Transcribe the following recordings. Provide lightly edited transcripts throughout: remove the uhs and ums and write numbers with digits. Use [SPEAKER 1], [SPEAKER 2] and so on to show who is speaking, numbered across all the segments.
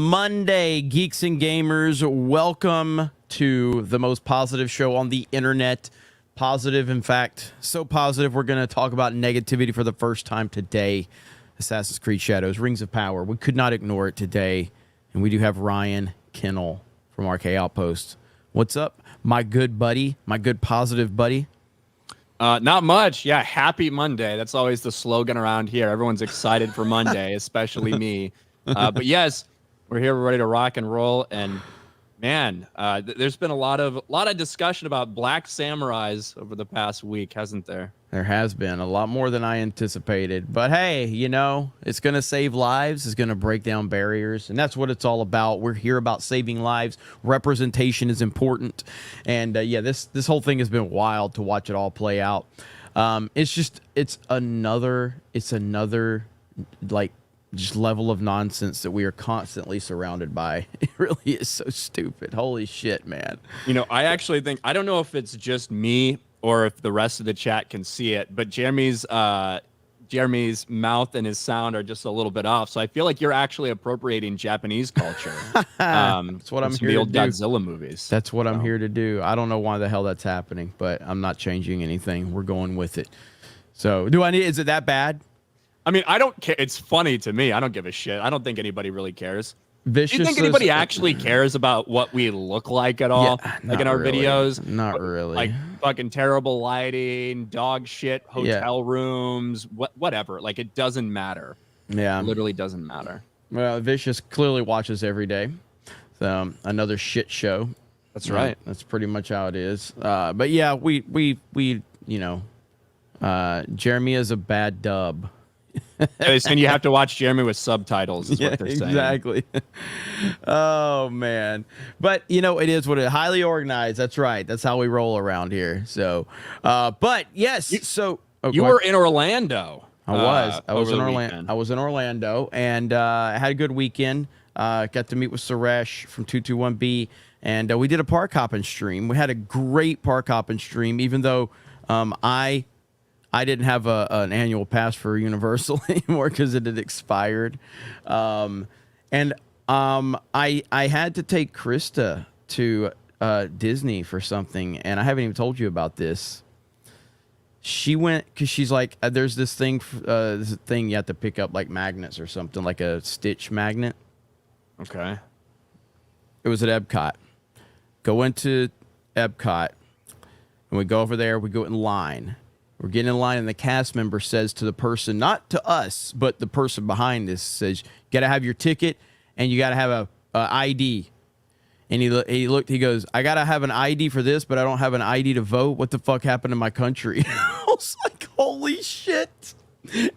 [SPEAKER 1] Monday, Geeks and Gamers. Welcome to the most positive show on the internet. Positive, in fact, so positive we're going to talk about negativity for the first time today. Assassin's Creed Shadows, Rings of Power. We could not ignore it today. And we do have Ryan Kennel from RK Outpost. What's up, my good buddy, my good positive buddy?
[SPEAKER 2] Not much. Yeah, happy Monday. That's always the slogan around here. Everyone's excited for Monday, especially me. But yes, we're here. We're ready to rock and roll. And man, there's been a lot of discussion about black samurais over the past week, hasn't there?
[SPEAKER 1] There has been a lot more than I anticipated. But hey, you know, it's going to save lives. It's going to break down barriers. And that's what it's all about. We're here about saving lives. Representation is important. And yeah, this whole thing has been wild to watch it all play out. It's another like just level of nonsense that we are constantly surrounded by. It really is so stupid. Holy shit, man.
[SPEAKER 2] You know, I actually think, I don't know if it's just me or if the rest of the chat can see it, but Jeremy's mouth and his sound are just a little bit off. So I feel like you're actually appropriating Japanese culture.
[SPEAKER 1] That's what I'm here to do.
[SPEAKER 2] The old Godzilla movies.
[SPEAKER 1] That's what I'm here to do. I don't know why the hell that's happening, but I'm not changing anything. We're going with it. So is it that bad?
[SPEAKER 2] I mean, I don't care. It's funny to me. I don't give a shit. I don't think anybody really cares.
[SPEAKER 1] Vicious.
[SPEAKER 2] Do you think anybody actually cares about what we look like at all?
[SPEAKER 1] Yeah,
[SPEAKER 2] like in our videos?
[SPEAKER 1] Not really.
[SPEAKER 2] Like fucking terrible lighting, dog shit, hotel rooms, whatever. Like it doesn't matter.
[SPEAKER 1] Yeah.
[SPEAKER 2] It literally doesn't matter.
[SPEAKER 1] Well, Vicious clearly watches every day. So another shit show.
[SPEAKER 2] That's right.
[SPEAKER 1] That's pretty much how it is. But yeah, we you know, Jeremy is a bad dub.
[SPEAKER 2] And you have to watch Jeremy with subtitles is what they're saying.
[SPEAKER 1] Exactly. Oh man. But you know, it is what it is. Highly organized. That's right. That's how we roll around here. So but yes,
[SPEAKER 2] you were in Orlando.
[SPEAKER 1] I was in Orlando and I had a good weekend. Got to meet with Suresh from 221B and we did a park hopping stream. We had a great park hopping stream, even though I didn't have an annual pass for Universal anymore because it had expired. I had to take Krista to Disney for something, and I haven't even told you about this. She went because she's like, there's this thing you have to pick up like magnets or something, like a Stitch magnet.
[SPEAKER 2] Okay.
[SPEAKER 1] It was at Epcot. Go into Epcot, and we go over there. We go in line. We're getting in line, and the cast member says to the person, not to us, but the person behind us, says, you got to have your ticket, and you got to have a ID. And he goes, I got to have an ID for this, but I don't have an ID to vote. What the fuck happened to my country? I was like, holy shit.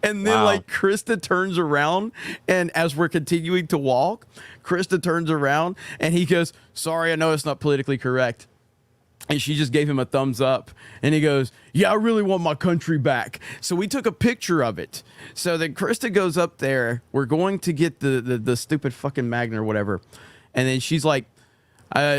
[SPEAKER 1] And then, like, Krista turns around, and as we're continuing to walk, Krista turns around, and he goes, sorry, I know it's not politically correct. And she just gave him a thumbs up. And he goes, yeah, I really want my country back. So we took a picture of it. So then Krista goes up there. We're going to get the stupid fucking magnet or whatever. And then she's like,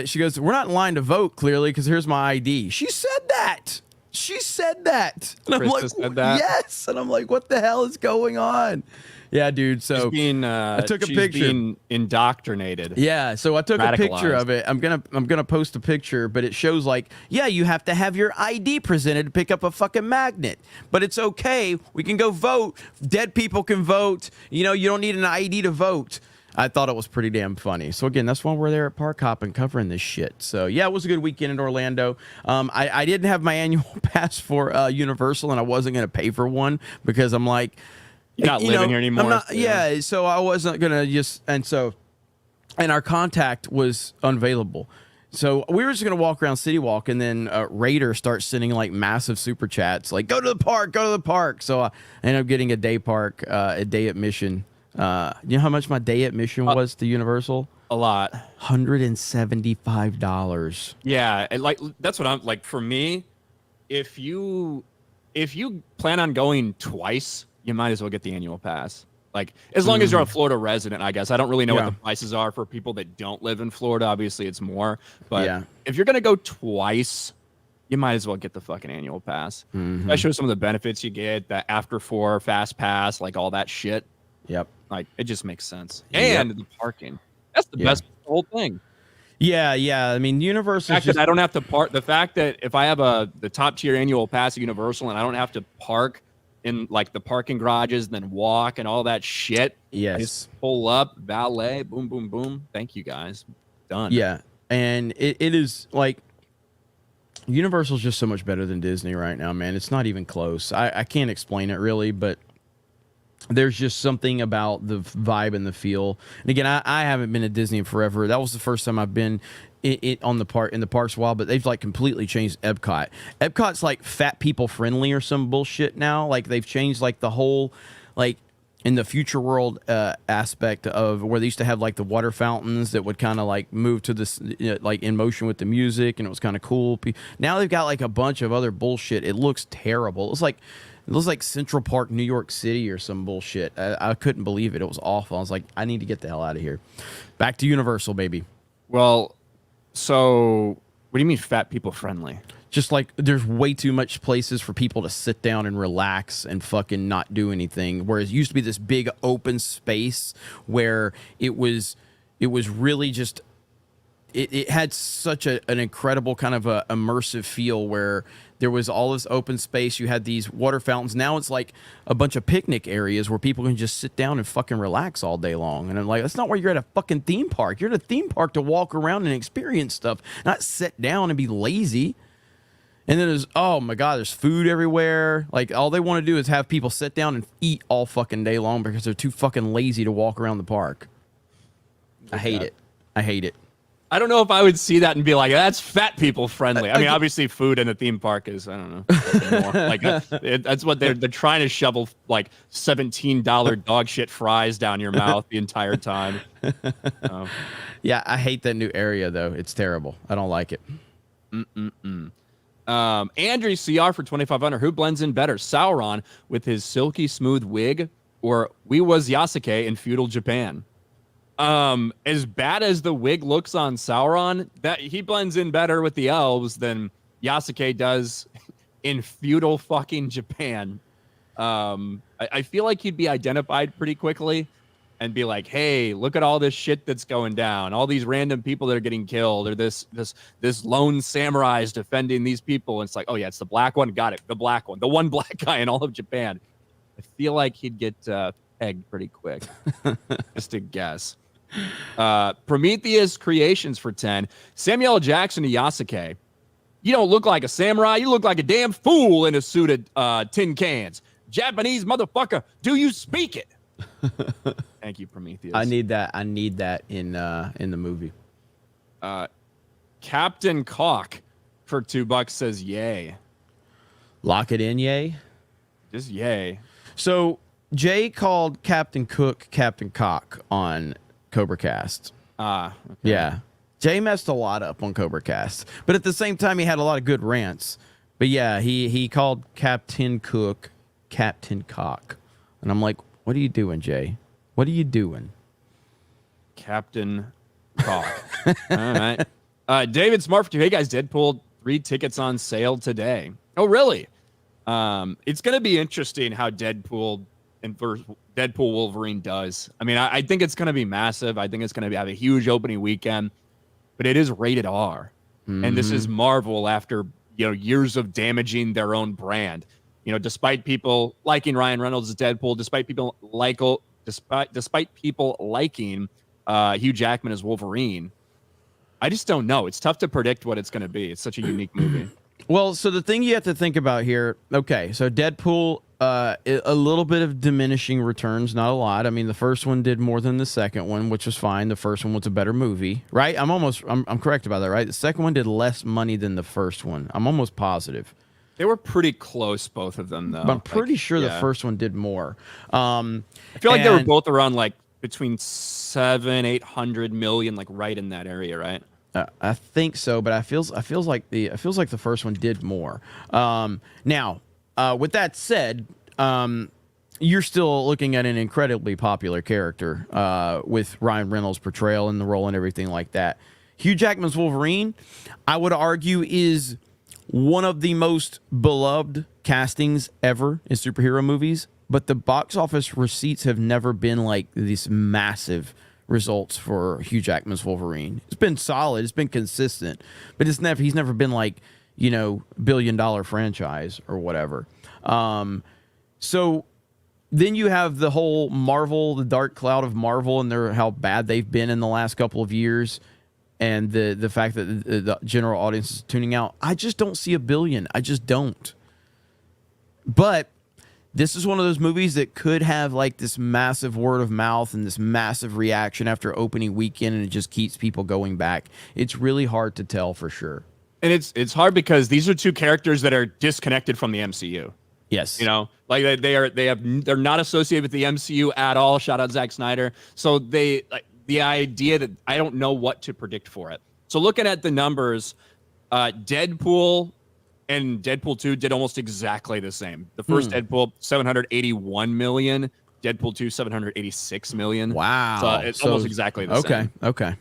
[SPEAKER 1] she goes, we're not in line to vote, clearly, because here's my ID. She said that. She said that. And I'm like,
[SPEAKER 2] said that?
[SPEAKER 1] Yes. And I'm like, what the hell is going on? Yeah, dude. So
[SPEAKER 2] I took a picture. Being indoctrinated.
[SPEAKER 1] Yeah, so I took a picture of it. I'm gonna post a picture, but it shows like, yeah, you have to have your ID presented to pick up a fucking magnet. But it's okay. We can go vote. Dead people can vote. You know, you don't need an ID to vote. I thought it was pretty damn funny. So again, that's why we're there at Park Hopping covering this shit. So yeah, it was a good weekend in Orlando. I didn't have my annual pass for Universal, and I wasn't gonna pay for one because I'm like,
[SPEAKER 2] you're not living here anymore.
[SPEAKER 1] Yeah, so I wasn't gonna and our contact was unavailable. So we were just gonna walk around City Walk, and then Raider starts sending like massive super chats, like go to the park. So I ended up getting a day admission. You know how much my day admission was to Universal?
[SPEAKER 2] A lot.
[SPEAKER 1] $175.
[SPEAKER 2] Yeah, and like that's what I'm like. For me, if you plan on going twice, you might as well get the annual pass. Like, as long as you're a Florida resident, I guess. I don't really know what the prices are for people that don't live in Florida. Obviously, it's more. But if you're going to go twice, you might as well get the fucking annual pass. Especially with some of the benefits you get, the after 4 fast pass, like all that shit.
[SPEAKER 1] Yep.
[SPEAKER 2] Like, it just makes sense. And the parking. That's the best whole thing.
[SPEAKER 1] Yeah, yeah. I mean, Universal.
[SPEAKER 2] That I don't have to park. The fact that if I have the top tier annual pass at Universal and I don't have to park in like the parking garages and then walk and all that shit.
[SPEAKER 1] Yes.
[SPEAKER 2] I just pull up, valet, boom, boom, boom. Thank you guys. Done.
[SPEAKER 1] Yeah, and it is like Universal's just so much better than Disney right now, man. It's not even close. I can't explain it really, but there's just something about the vibe and the feel. And again, I haven't been to Disney in forever. That was the first time I've been in the parks a while, but they've like completely changed Epcot. Epcot's like fat people friendly or some bullshit now. Like they've changed like the whole like in the future world aspect of where they used to have like the water fountains that would kind of like move to this like in motion with the music, and it was kind of cool. Now they've got like a bunch of other bullshit. It looks terrible. It looks like Central Park, New York City or some bullshit. I couldn't believe it. It was awful. I was like, I need to get the hell out of here. Back to Universal, baby.
[SPEAKER 2] Well, so what do you mean fat people friendly?
[SPEAKER 1] Just like there's way too much places for people to sit down and relax and fucking not do anything. Whereas it used to be this big open space where it was really just it had such an incredible kind of a immersive feel where there was all this open space. You had these water fountains. Now it's like a bunch of picnic areas where people can just sit down and fucking relax all day long. And I'm like, that's not where you're at a fucking theme park. You're at a theme park to walk around and experience stuff, not sit down and be lazy. And then there's, oh my God, there's food everywhere. Like all they want to do is have people sit down and eat all fucking day long because they're too fucking lazy to walk around the park. I hate it. I hate it.
[SPEAKER 2] I don't know if I would see that and be like, that's fat people friendly. I mean, obviously food in a theme park is, I don't know, more. Like that's what they're trying to shovel like $17 dog shit fries down your mouth the entire time.
[SPEAKER 1] Yeah, I hate that new area though. It's terrible. I don't like it.
[SPEAKER 2] Andrew CR for 2,500. Who blends in better, Sauron with his silky smooth wig, or we was Yasuke in feudal Japan? As bad as the wig looks on Sauron, that he blends in better with the elves than Yasuke does in feudal fucking Japan. I feel like he'd be identified pretty quickly and be like, hey, look at all this shit that's going down, all these random people that are getting killed, or this lone samurai is defending these people. And it's like, oh yeah, it's the black one. Got it. The black one, the one black guy in all of Japan. I feel like he'd get pegged pretty quick. Just a guess. Prometheus Creations for 10. Samuel Jackson to Yasuke. You don't look like a samurai. You look like a damn fool in a suit of tin cans. Japanese motherfucker, do you speak it? Thank you, Prometheus.
[SPEAKER 1] I need that. I need that in the movie.
[SPEAKER 2] Captain Cock for $2 says yay.
[SPEAKER 1] Lock it in, yay.
[SPEAKER 2] Just yay.
[SPEAKER 1] So Jay called Captain Cook Captain Cock on CobraCast.
[SPEAKER 2] Okay.
[SPEAKER 1] Yeah. Jay messed a lot up on CobraCast, but at the same time he had a lot of good rants. But yeah, he called Captain Cook Captain Cock, and I'm like, what are you doing, Jay? What are you doing?
[SPEAKER 2] Captain Cock. All right. David Smart for 2. Hey guys, Deadpool 3 tickets on sale today. Oh really? It's gonna be interesting how Deadpool and Deadpool Wolverine does. I mean, I think it's gonna be massive. I think it's gonna have a huge opening weekend, but it is rated R, and this is Marvel after years of damaging their own brand. Despite people liking Ryan Reynolds as Deadpool, despite people liking Hugh Jackman as Wolverine, I just don't know. It's tough to predict what it's going to be. It's such a unique movie.
[SPEAKER 1] Well, so the thing you have to think about here, okay, so Deadpool, a little bit of diminishing returns, not a lot. I mean, the first one did more than the second one, which was fine. The first one was a better movie, right? I'm correct about that, right? The second one did less money than the first one. I'm almost positive.
[SPEAKER 2] They were pretty close, both of them, though.
[SPEAKER 1] But I'm pretty sure the first one did more.
[SPEAKER 2] I feel like they were both around like between 700-800 million, like right in that area, right?
[SPEAKER 1] I think so, but it feels like the first one did more. Now, with that said, you're still looking at an incredibly popular character with Ryan Reynolds' portrayal in the role and everything like that. Hugh Jackman's Wolverine, I would argue, is one of the most beloved castings ever in superhero movies, but the box office receipts have never been like this massive results for Hugh Jackman's Wolverine. It's been solid. It's been consistent, but he's never been like, billion-dollar franchise or whatever. So then you have the whole Marvel, the dark cloud of Marvel, and how bad they've been in the last couple of years, and the fact that the general audience is tuning out. I just don't see $1 billion. I just don't. But this is one of those movies that could have like this massive word of mouth and this massive reaction after opening weekend, and it just keeps people going back. It's really hard to tell for sure.
[SPEAKER 2] And it's hard because these are two characters that are disconnected from the MCU.
[SPEAKER 1] Yes.
[SPEAKER 2] Like they're not associated with the MCU at all. Shout out Zack Snyder. So the idea that I don't know what to predict for it. So looking at the numbers, Deadpool and Deadpool 2 did almost exactly the same. The first Deadpool, 781 million. Deadpool 2, 786 million.
[SPEAKER 1] Wow.
[SPEAKER 2] So it's almost exactly the same.
[SPEAKER 1] Okay.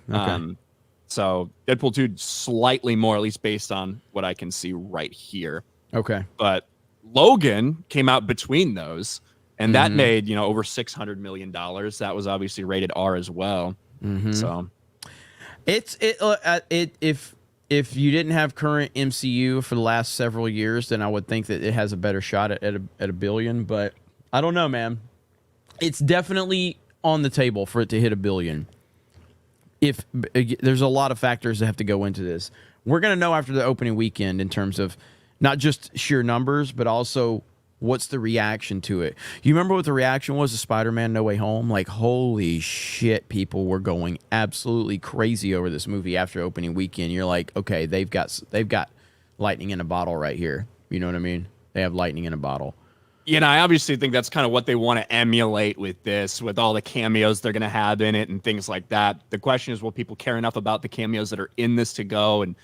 [SPEAKER 2] So Deadpool 2 slightly more, at least based on what I can see right here.
[SPEAKER 1] Okay.
[SPEAKER 2] But Logan came out between those, and that made, over $600 million. That was obviously rated R as well. So
[SPEAKER 1] if you didn't have current MCU for the last several years, then I would think that it has a better shot at $1 billion. But I don't know, man. It's definitely on the table for it to hit $1 billion. If there's a lot of factors that have to go into this, we're gonna know after the opening weekend in terms of not just sheer numbers, but also what's the reaction to it. You remember what the reaction was to Spider-Man No Way Home? Like, holy shit, people were going absolutely crazy over this movie after opening weekend. You're like, okay, they've got lightning in a bottle right here. You know what I mean? They have lightning in a bottle.
[SPEAKER 2] I obviously think that's kind of what they want to emulate with this, with all the cameos they're going to have in it and things like that. The question is, will people care enough about the cameos that are in this to go and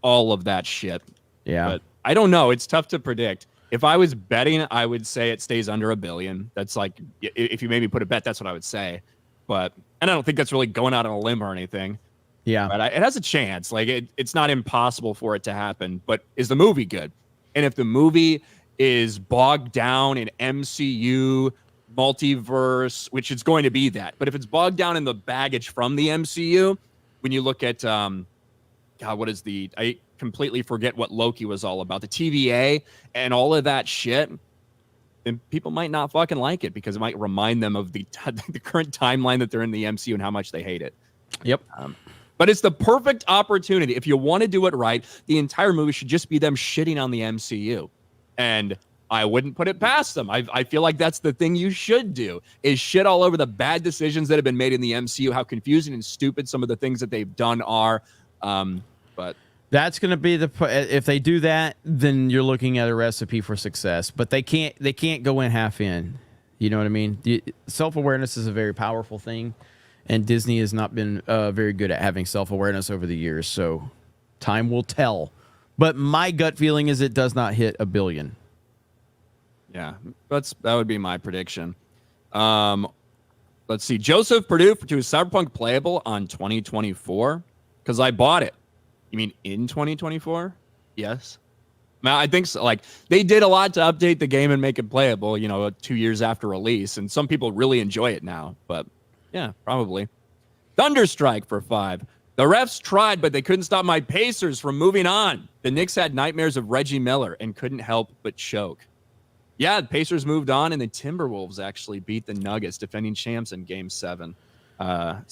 [SPEAKER 2] all of that shit?
[SPEAKER 1] Yeah.
[SPEAKER 2] But I don't know. It's tough to predict. If I was betting, I would say it stays under $1 billion. That's like, if you made me put a bet, that's what I would say. And I don't think that's really going out on a limb or anything.
[SPEAKER 1] Yeah.
[SPEAKER 2] But it has a chance. Like, it's not impossible for it to happen. But is the movie good? And if the movie is bogged down in MCU, multiverse, which it's going to be that. But if it's bogged down in the baggage from the MCU, when you look at, I completely forget what Loki was all about, the TVA and all of that shit, then people might not fucking like it because it might remind them of the current timeline that they're in the MCU and how much they hate it.
[SPEAKER 1] Yep.
[SPEAKER 2] But it's the perfect opportunity. If you want to do it right, the entire movie should just be them shitting on the MCU. And I wouldn't put it past them. I feel like that's the thing you should do, is shit all over the bad decisions that have been made in the MCU, how confusing and stupid some of the things that they've done are. But
[SPEAKER 1] that's going to be if they do that, then you're looking at a recipe for success. But they can't go in half in. You know what I mean? Self-awareness is a very powerful thing, and Disney has not been very good at having self-awareness over the years. So time will tell. But my gut feeling is it does not hit $1 billion.
[SPEAKER 2] Yeah, that would be my prediction. Let's see. Joseph Purdue to Cyberpunk playable on 2024? Because I bought it. You mean in 2024? Yes. Now, I think so. Like, they did a lot to update the game and make it playable, 2 years after release. And some people really enjoy it now. But yeah, probably. Thunderstrike for 5. The refs tried, but they couldn't stop my Pacers from moving on. The Knicks had nightmares of Reggie Miller and couldn't help but choke. Yeah, the Pacers moved on, and the Timberwolves actually beat the Nuggets, defending champs in Game 7. Well,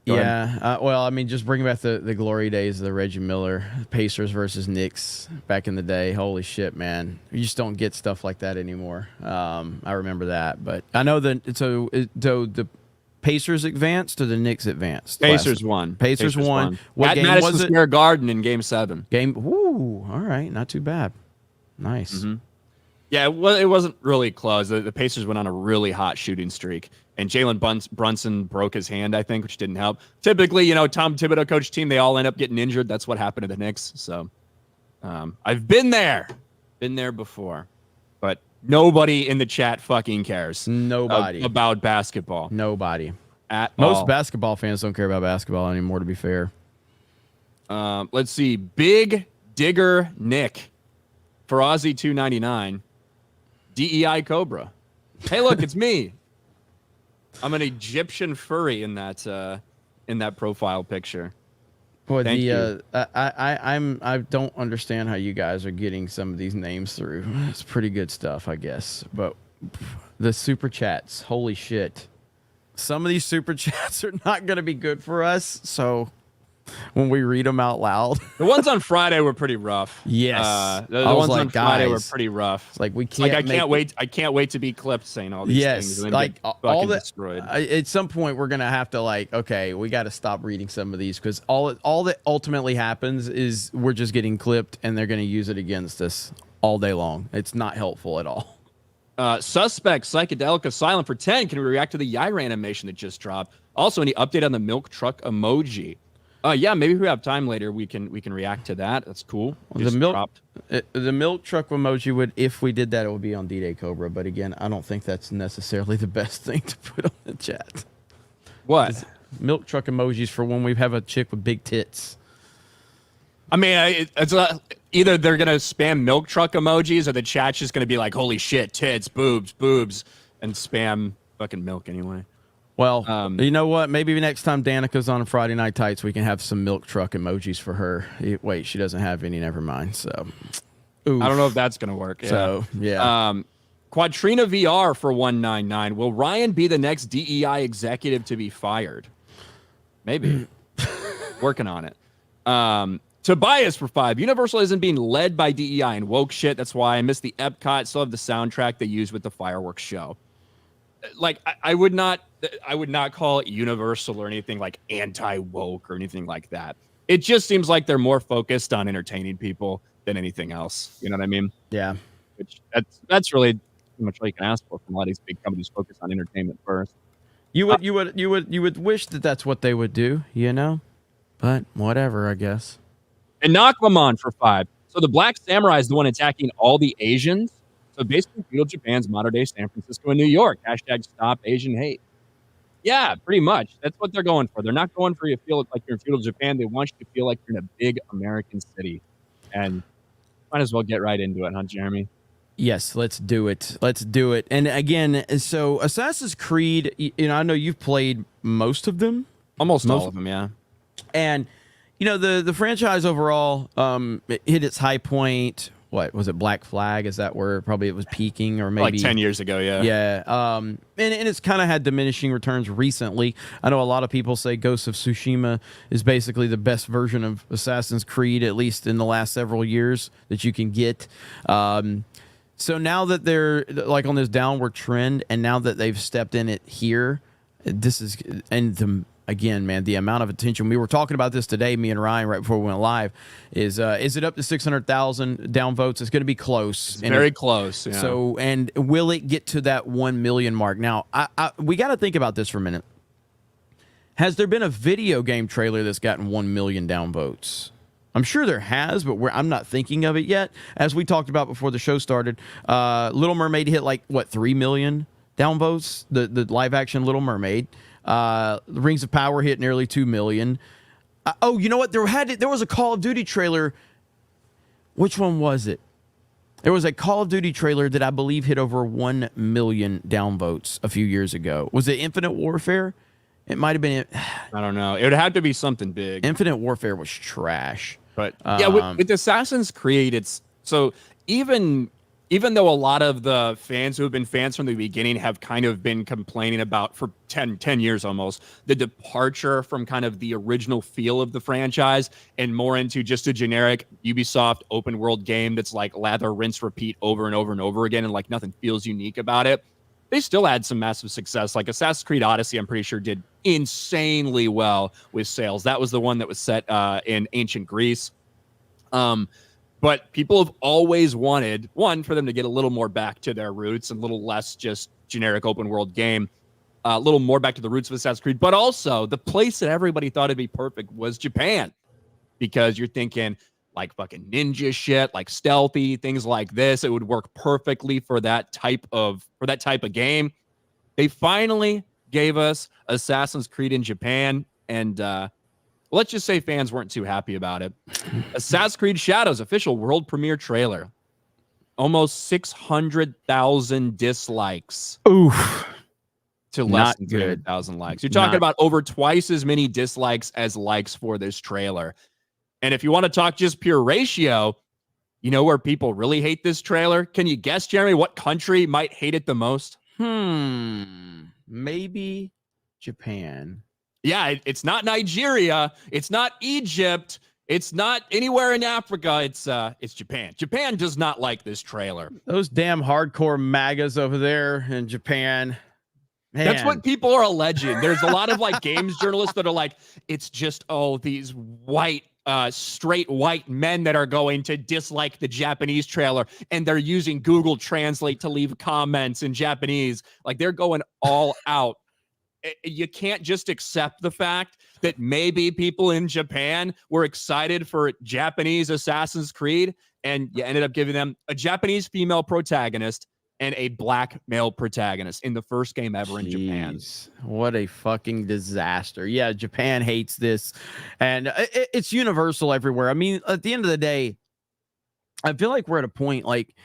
[SPEAKER 1] I mean, just bring back the glory days of the Reggie Miller Pacers versus Knicks back in the day. Holy shit, man! You just don't get stuff like that anymore. I remember that, but I know that the Pacers advanced or the Knicks advanced?
[SPEAKER 2] Pacers won.
[SPEAKER 1] Pacers won. What
[SPEAKER 2] at
[SPEAKER 1] game
[SPEAKER 2] Madison
[SPEAKER 1] was it?
[SPEAKER 2] Square Garden in Game 7.
[SPEAKER 1] Woo! All right, not too bad. Nice.
[SPEAKER 2] Mm-hmm. Yeah, it wasn't really close. The Pacers went on a really hot shooting streak, and Jalen Brunson broke his hand, I think, which didn't help. Typically, Tom Thibodeau coach team, they all end up getting injured. That's what happened to the Knicks. So I've been there before, but nobody in the chat fucking cares.
[SPEAKER 1] Nobody
[SPEAKER 2] about basketball.
[SPEAKER 1] Nobody
[SPEAKER 2] at
[SPEAKER 1] most
[SPEAKER 2] all.
[SPEAKER 1] Basketball fans don't care about basketball anymore. To be fair,
[SPEAKER 2] let's see. Big Digger Nick for Aussie 299. DEI Cobra. Hey, look, it's me. I'm an Egyptian furry in that profile picture.
[SPEAKER 1] Boy,
[SPEAKER 2] Thank you.
[SPEAKER 1] I don't understand how you guys are getting some of these names through. It's pretty good stuff, I guess. But the super chats, holy shit. Some of these super chats are not going to be good for us. So when we read them out loud,
[SPEAKER 2] The ones on Friday were pretty rough.
[SPEAKER 1] yes,
[SPEAKER 2] The
[SPEAKER 1] I was
[SPEAKER 2] ones
[SPEAKER 1] like,
[SPEAKER 2] on Friday were
[SPEAKER 1] guys,
[SPEAKER 2] pretty rough.
[SPEAKER 1] it's like we
[SPEAKER 2] It's like
[SPEAKER 1] can't.
[SPEAKER 2] I can't wait to be clipped saying all these things.
[SPEAKER 1] Yes,
[SPEAKER 2] And then
[SPEAKER 1] like
[SPEAKER 2] get
[SPEAKER 1] all
[SPEAKER 2] fucking
[SPEAKER 1] that.
[SPEAKER 2] destroyed.
[SPEAKER 1] At some point, we're gonna have to like, okay, we got to stop reading some of these because all that ultimately happens is we're just getting clipped, and they're gonna use it against us all day long. It's not helpful at all.
[SPEAKER 2] Suspect Psychedelic Asylum for 10. Can we react to the Yair animation that just dropped? Also, any update on the milk truck emoji? Yeah, maybe if we have time later, we can react to that. That's cool.
[SPEAKER 1] The milk truck emoji would, if we did that, it would be on D-Day Cobra. But again, I don't think that's necessarily the best thing to put on the chat.
[SPEAKER 2] What?
[SPEAKER 1] Milk truck emojis for when we have a chick with big tits.
[SPEAKER 2] I mean, it's either they're gonna spam milk truck emojis, or the chat's just gonna be like, "Holy shit, tits, boobs, and spam fucking milk anyway.
[SPEAKER 1] Well, you know what? Maybe next time Danica's on Friday Night Tights, we can have some milk truck emojis for her. Wait, she doesn't have any. Never mind. So, oof.
[SPEAKER 2] I don't know if that's gonna work. Yeah.
[SPEAKER 1] So, yeah.
[SPEAKER 2] Quadrina VR for 199. Will Ryan be the next DEI executive to be fired? Maybe. Working on it. Tobias for 5. Universal isn't being led by DEI and woke shit. That's why I missed the Epcot. Still have the soundtrack they used with the fireworks show. Like I would not call it Universal or anything like anti-woke or anything like that. It just seems like they're more focused on entertaining people than anything else. You know what I mean?
[SPEAKER 1] Yeah.
[SPEAKER 2] Which that's really pretty much all you can ask for from a lot of these big companies focused on entertainment first.
[SPEAKER 1] You would wish that that's what they would do, you know? But whatever, I guess.
[SPEAKER 2] And Nakwamon for 5. So the Black Samurai is the one attacking all the Asians. So basically, feudal Japan's modern day San Francisco and New York. Hashtag stop Asian hate. Yeah, pretty much. That's what they're going for. They're not going for you to feel like you're in feudal Japan. They want you to feel like you're in a big American city. And might as well get right into it, huh, Jeremy?
[SPEAKER 1] Yes, let's do it. Let's do it. And again, so Assassin's Creed, you know, I know you've played most of them.
[SPEAKER 2] Almost all of them, yeah.
[SPEAKER 1] And, you know, the franchise overall it hit its high point. What was it? Black Flag? Is that where probably it was peaking, or maybe
[SPEAKER 2] like 10 years ago? Yeah.
[SPEAKER 1] Yeah. And it's kind of had diminishing returns recently. I know a lot of people say Ghost of Tsushima is basically the best version of Assassin's Creed, at least in the last several years, that you can get. So now that they're like on this downward trend, and now that they've stepped in it here, this is, and again, man, the amount of attention. We were talking about this today, me and Ryan, right before we went live. Is it up to 600,000 downvotes? It's going to be close.
[SPEAKER 2] It's very close. Yeah.
[SPEAKER 1] So, and will it get to that 1 million mark? Now, we got to think about this for a minute. Has there been a video game trailer that's gotten 1 million downvotes? I'm sure there has, but I'm not thinking of it yet. As we talked about before the show started, Little Mermaid hit like, what, 3 million downvotes? The live action Little Mermaid. Rings of Power hit nearly 2 million. Oh, you know what? There was a Call of Duty trailer. Which one was it? There was a Call of Duty trailer that I believe hit over 1 million downvotes a few years ago. Was it Infinite Warfare? It might have been.
[SPEAKER 2] I don't know. It would have to be something big.
[SPEAKER 1] Infinite Warfare was trash.
[SPEAKER 2] But yeah, with Assassin's Creed, it's so even though a lot of the fans who have been fans from the beginning have kind of been complaining about for 10 years almost, the departure from kind of the original feel of the franchise and more into just a generic Ubisoft open world game that's like lather, rinse, repeat over and over and over again, and like nothing feels unique about it. They still had some massive success. Like Assassin's Creed Odyssey, I'm pretty sure did insanely well with sales. That was the one that was set in ancient Greece. But people have always wanted, one, for them to get a little more back to their roots and a little less just generic open world game, a little more back to the roots of Assassin's Creed. But also the place that everybody thought it'd be perfect was Japan, because you're thinking like fucking ninja shit, like stealthy things like this. It would work perfectly for that type of game. They finally gave us Assassin's Creed in Japan, and let's just say fans weren't too happy about it. Assassin's Creed Shadows official world premiere trailer. Almost 600,000 dislikes.
[SPEAKER 1] Oof.
[SPEAKER 2] to less
[SPEAKER 1] Not
[SPEAKER 2] than
[SPEAKER 1] good.
[SPEAKER 2] 300,000 likes. You're talking about over twice as many dislikes as likes for this trailer. And if you want to talk just pure ratio, you know where people really hate this trailer? Can you guess, Jeremy, what country might hate it the most?
[SPEAKER 1] Maybe Japan.
[SPEAKER 2] Yeah, it's not Nigeria. It's not Egypt. It's not anywhere in Africa. It's Japan. Japan does not like this trailer.
[SPEAKER 1] Those damn hardcore MAGAs over there in Japan. Man.
[SPEAKER 2] That's what people are alleging. There's a lot of like games journalists that are like, it's just, these white, straight white men that are going to dislike the Japanese trailer, and they're using Google Translate to leave comments in Japanese. Like, they're going all out. You can't just accept the fact that maybe people in Japan were excited for Japanese Assassin's Creed, and you ended up giving them a Japanese female protagonist and a black male protagonist in the first game ever in Japan.
[SPEAKER 1] What a fucking disaster. Yeah, Japan hates this, and it's universal everywhere. I mean, at the end of the day, I feel like we're at a point, like,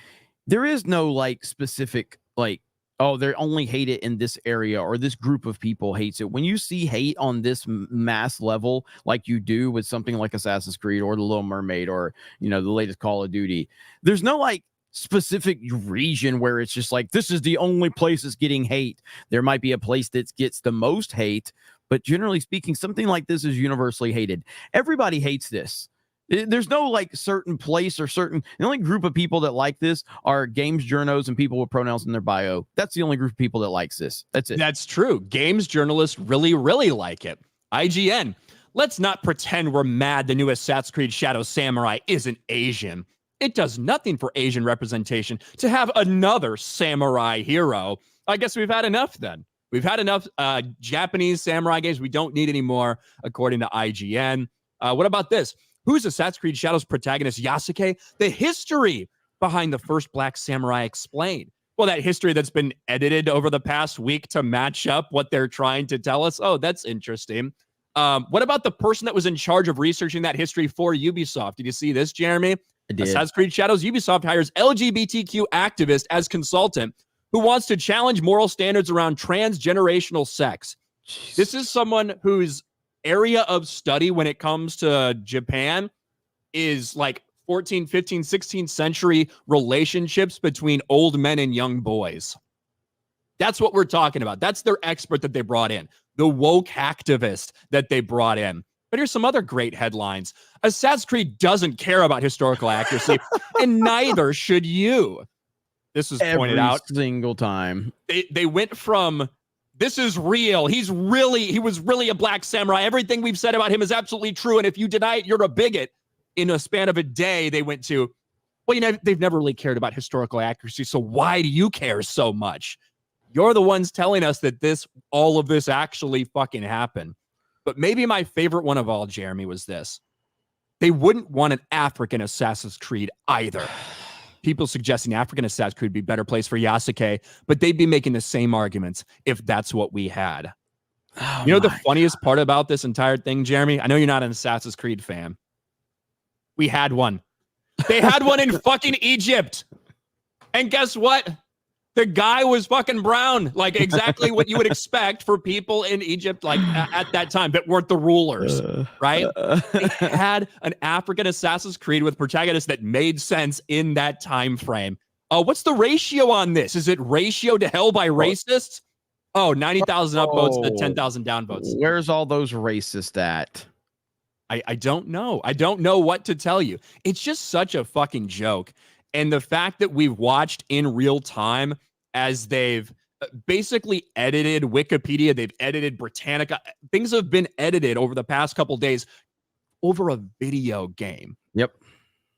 [SPEAKER 1] there is no, like, specific, like, oh, they only hate it in this area or this group of people hates it. When you see hate on this mass level, like you do with something like Assassin's Creed or The Little Mermaid or, you know, the latest Call of Duty, there's no, like, specific region where it's just like, this is the only place that's getting hate. There might be a place that gets the most hate, but generally speaking, something like this is universally hated. Everybody hates this. There's no like certain place or certain, the only group of people that like this are games journos and people with pronouns in their bio. That's the only group of people that likes this. That's it.
[SPEAKER 2] That's true. Games journalists really, really like it. IGN, let's not pretend we're mad the new Assassin's Creed Shadow Samurai isn't Asian. It does nothing for Asian representation to have another samurai hero. I guess we've had enough then. We've had enough Japanese samurai games. We don't need any more, according to IGN. What about this? Who's Assassin's Creed Shadows protagonist Yasuke? The history behind the first Black Samurai explained. Well, that history that's been edited over the past week to match up what they're trying to tell us. Oh, that's interesting. What about the person that was in charge of researching that history for Ubisoft? Did you see this, Jeremy?
[SPEAKER 1] I did.
[SPEAKER 2] Assassin's Creed Shadows, Ubisoft hires LGBTQ activist as consultant who wants to challenge moral standards around transgenerational sex. Jeez. This is someone whose area of study when it comes to Japan is like 14, 15, 16th century relationships between old men and young boys. That's what we're talking about. That's their expert that they brought in, the woke activist that they brought in. But here's some other great headlines. Assassin's Creed doesn't care about historical accuracy, and neither should you. This was pointed out
[SPEAKER 1] every single time.
[SPEAKER 2] They went from, this is real. He was really a black samurai. Everything we've said about him is absolutely true. And if you deny it, you're a bigot. In a span of a day, they went to, well, you know, they've never really cared about historical accuracy. So why do you care so much? You're the ones telling us that all of this actually fucking happened. But maybe my favorite one of all, Jeremy, was this. They wouldn't want an African Assassin's Creed either. People suggesting African Assassin's Creed would be a better place for Yasuke, but they'd be making the same arguments if that's what we had. Oh, you know the funniest part about this entire thing, Jeremy? I know you're not an Assassin's Creed fan. We had one. They had one in fucking Egypt. And guess what? The guy was fucking brown, like exactly what you would expect for people in Egypt, like at that time that weren't the rulers, right? They had an African Assassin's Creed with protagonists that made sense in that time frame. What's the ratio on this? Is it ratio to hell by racists? 90,000 upvotes to 10,000 downvotes.
[SPEAKER 1] Where's all those racists at?
[SPEAKER 2] I don't know. I don't know what to tell you. It's just such a fucking joke. And the fact that we've watched in real time as they've basically edited Wikipedia, they've edited Britannica, things have been edited over the past couple days over a video game.
[SPEAKER 1] Yep.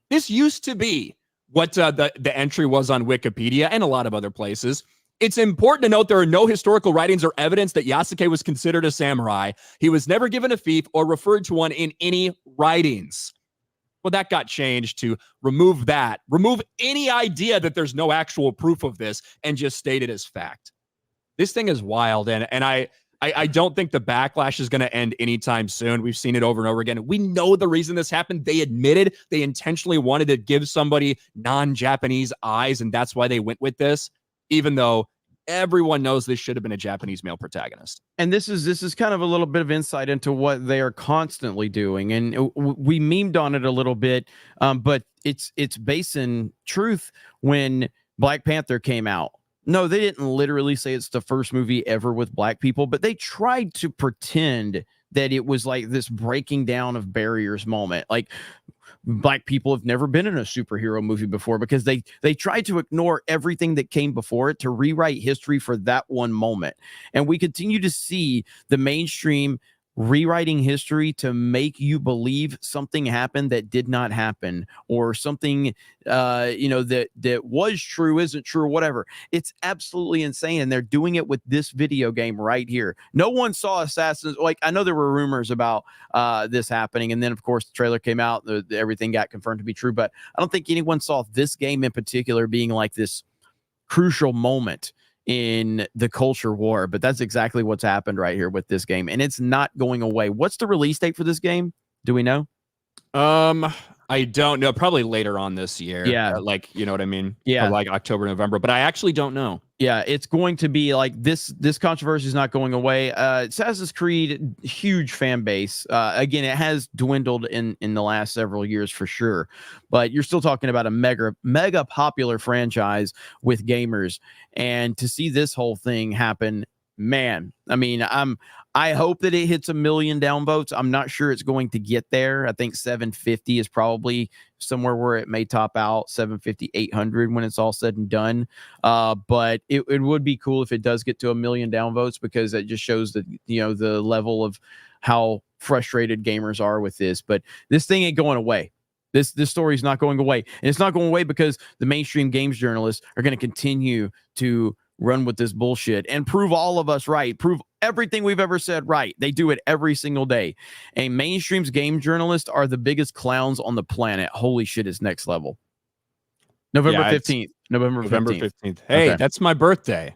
[SPEAKER 2] This used to be what the entry was on Wikipedia and a lot of other places. It's important to note there are no historical writings or evidence that Yasuke was considered a samurai. He was never given a fief or referred to one in any writings. Well, that got changed to remove that. Remove any idea that there's no actual proof of this and just state it as fact. This thing is wild, and I don't think the backlash is going to end anytime soon. We've seen it over and over again. We know the reason this happened. They admitted they intentionally wanted to give somebody non-Japanese eyes, and that's why they went with this, even though everyone knows this should have been a Japanese male protagonist.
[SPEAKER 1] And this is kind of a little bit of insight into what they are constantly doing, and we memed on it a little bit, but it's based in truth. When Black Panther came out, no, they didn't literally say it's the first movie ever with black people, but they tried to pretend that it was like this breaking down of barriers moment. Like, black people have never been in a superhero movie before, because they tried to ignore everything that came before it to rewrite history for that one moment. And we continue to see the mainstream rewriting history to make you believe something happened that did not happen, or something that was true isn't true, or whatever. It's absolutely insane, and they're doing it with this video game right here. No one saw Assassin's, like, I know there were rumors about this happening, and then of course the trailer came out, everything got confirmed to be true, but I don't think anyone saw this game in particular being like this crucial moment in the culture war. But that's exactly what's happened right here with this game, and it's not going away. What's the release date for this game? Do we know?
[SPEAKER 2] I don't know. Probably later on this year.
[SPEAKER 1] Yeah.
[SPEAKER 2] Like, you know what I mean?
[SPEAKER 1] Yeah.
[SPEAKER 2] Or like October, November, but I actually don't know.
[SPEAKER 1] Yeah, it's going to be like this controversy is not going away. Assassin's Creed, huge fan base. Again, it has dwindled in the last several years for sure, but you're still talking about a mega popular franchise with gamers. And to see this whole thing happen, man, I mean, I hope that it hits 1 million downvotes. I'm not sure it's going to get there. I think 750 is probably somewhere where it may top out, 750, 800 when it's all said and done. But it would be cool if it does get to 1 million downvotes, because it just shows that, the level of how frustrated gamers are with this. But this thing ain't going away. This story is not going away. And it's not going away because the mainstream games journalists are going to continue to run with this bullshit and prove all of us right, prove everything we've ever said right. They do it every single day. And mainstream's game journalists are the biggest clowns on the planet. Holy shit, it's next level. November 15th. November 15th.
[SPEAKER 2] Hey,
[SPEAKER 1] okay.
[SPEAKER 2] That's my birthday.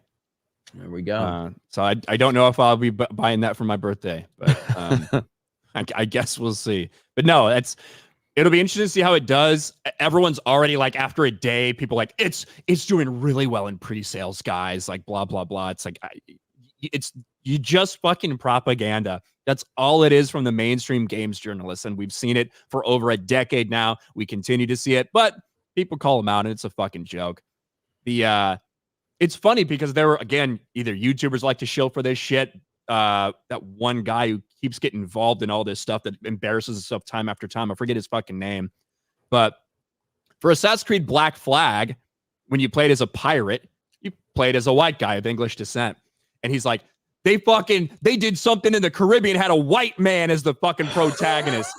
[SPEAKER 1] There we go.
[SPEAKER 2] So I don't know if I'll be buying that for my birthday, but I guess we'll see. But no, it'll be interesting to see how it does. Everyone's already like, after a day, people like, it's doing really well in pre-sales, guys, like blah, blah, blah. It's like, you just fucking propaganda. That's all it is from the mainstream games journalists. And we've seen it for over a decade now. We continue to see it, but people call them out and it's a fucking joke. It's funny because there were, again, either YouTubers like to shill for this shit. That one guy who keeps getting involved in all this stuff that embarrasses himself time after time. I forget his fucking name. But for Assassin's Creed Black Flag, when you played as a pirate, you played as a white guy of English descent. And he's like, they did something in the Caribbean, had a white man as the fucking protagonist.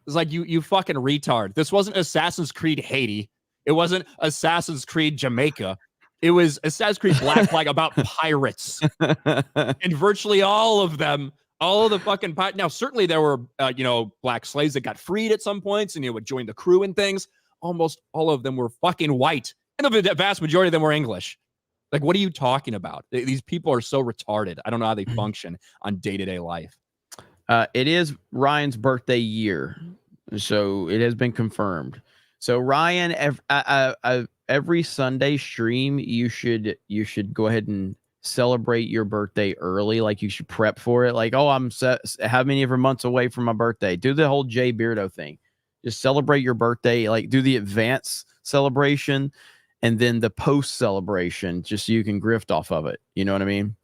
[SPEAKER 2] It's like, you fucking retard. This wasn't Assassin's Creed Haiti. It wasn't Assassin's Creed Jamaica. It was Assassin's Creed Black Flag about pirates. And virtually all of them, all of the fucking pirates. Now, certainly there were, black slaves that got freed at some points and would join the crew and things. Almost all of them were fucking white. And the vast majority of them were English. Like, what are you talking about? These people are so retarded. I don't know how they function on day-to-day life.
[SPEAKER 1] It is Ryan's birthday year, so it has been confirmed. So Ryan, every Sunday stream, you should go ahead and celebrate your birthday early. Like, you should prep for it. Like, oh, I'm how many ever months away from my birthday? Do the whole Jay Beardo thing. Just celebrate your birthday. Like, do the advance celebration and then the post celebration, just so you can grift off of it. You know what I mean?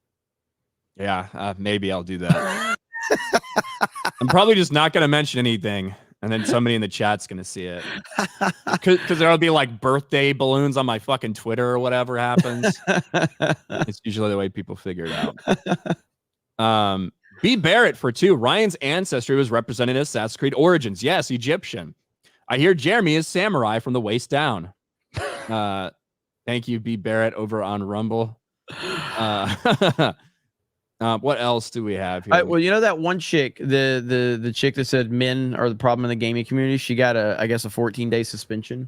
[SPEAKER 2] Yeah, maybe I'll do that. I'm probably just not going to mention anything. And then somebody in the chat's going to see it. Because there'll be like birthday balloons on my fucking Twitter or whatever happens. It's usually the way people figure it out. B. Barrett for 2. Ryan's ancestry was represented as Assassin's Creed Origins. Yes, Egyptian. I hear Jeremy is samurai from the waist down. Thank you, B. Barrett, over on Rumble. What else do we have here?
[SPEAKER 1] Well, that one chick, the chick that said men are the problem in the gaming community, she got a 14-day suspension.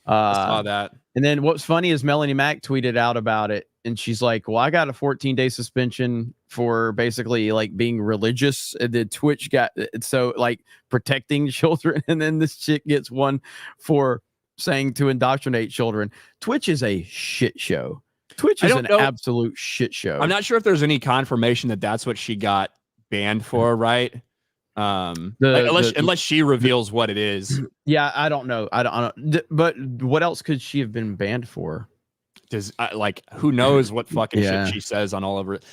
[SPEAKER 2] I saw that.
[SPEAKER 1] And then what's funny is Melanie Mack tweeted out about it, and she's like, well, I got a 14-day suspension for basically like being religious, and then Twitch got so like protecting children, and then this chick gets one for saying to indoctrinate children. Twitch is a shit show. Twitch
[SPEAKER 2] I
[SPEAKER 1] is
[SPEAKER 2] don't
[SPEAKER 1] an
[SPEAKER 2] know.
[SPEAKER 1] absolute shit show.
[SPEAKER 2] I'm not sure if there's any confirmation that that's what she got banned for, right? Unless she reveals what it is.
[SPEAKER 1] Yeah, I don't know. I don't. But what else could she have been banned for?
[SPEAKER 2] Who knows what fucking
[SPEAKER 1] Yeah.
[SPEAKER 2] shit she says on all over it.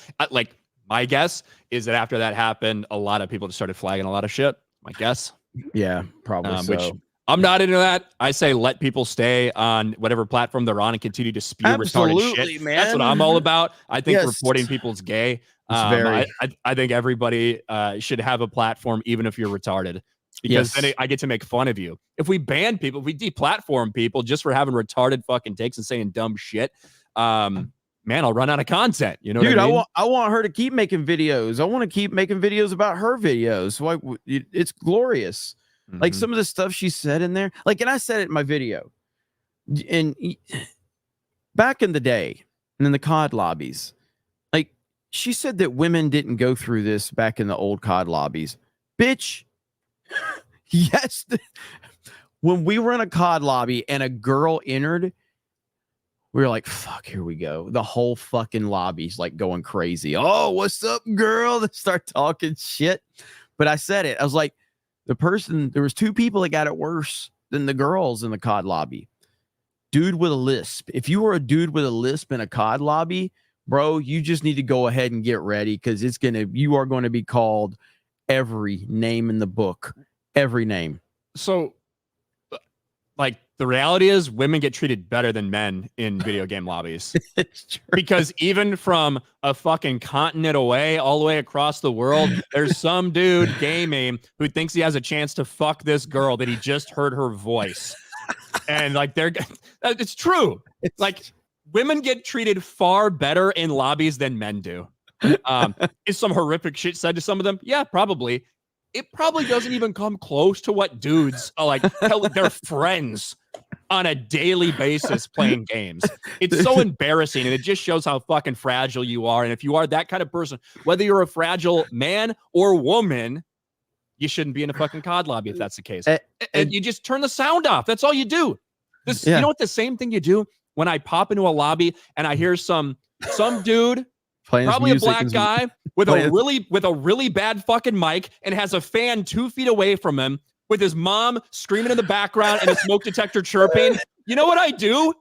[SPEAKER 2] My guess is that after that happened, a lot of people just started flagging a lot of shit. My guess.
[SPEAKER 1] Yeah, probably so.
[SPEAKER 2] Which I'm not into that. I say let people stay on whatever platform they're on and continue to spew retarded shit.
[SPEAKER 1] Man.
[SPEAKER 2] That's what I'm all about. I think
[SPEAKER 1] Yes.
[SPEAKER 2] reporting people's gay.
[SPEAKER 1] Very.
[SPEAKER 2] I think everybody should have a platform, even if you're retarded, because then I get to make fun of you. If we ban people, if we deplatform people just for having retarded fucking takes and saying dumb shit, man, I'll run out of content. You know,
[SPEAKER 1] dude,
[SPEAKER 2] what I mean?
[SPEAKER 1] I want her to keep making videos. I want to keep making videos about her videos. Like, it's glorious. Like some of the stuff she said in there, like, and I said it in my video. And back in the day, and in the COD lobbies, like, she said that women didn't go through this back in the old COD lobbies. Bitch, yes. When we were in a COD lobby and a girl entered, we were like, fuck, here we go. The whole fucking lobby's like going crazy. Oh, what's up, girl? They start talking shit. But I said it. I was like, there was two people that got it worse than the girls in the COD lobby. Dude with a lisp. If you were a dude with a lisp in a COD lobby, bro, you just need to go ahead and get ready, because you are going to be called every name in the book. Every name.
[SPEAKER 2] So, like, the reality is women get treated better than men in video game lobbies.
[SPEAKER 1] It's true.
[SPEAKER 2] Because even from a fucking continent away, all the way across the world, there's some dude gaming who thinks he has a chance to fuck this girl that he just heard her voice. And like, it's true. Like, women get treated far better in lobbies than men do. Is some horrific shit said to some of them? Yeah, probably. It probably doesn't even come close to what dudes tell their friends on a daily basis playing games. It's so embarrassing, and it just shows how fucking fragile you are. And if you are that kind of person, whether you're a fragile man or woman, you shouldn't be in a fucking COD lobby if that's the case. And you just turn the sound off. That's all you do. You know what? The same thing you do when I pop into a lobby and I hear some dude, probably a black guy with a really bad fucking mic, and has a fan 2 feet away from him with his mom screaming in the background and a smoke detector chirping. You know what I do?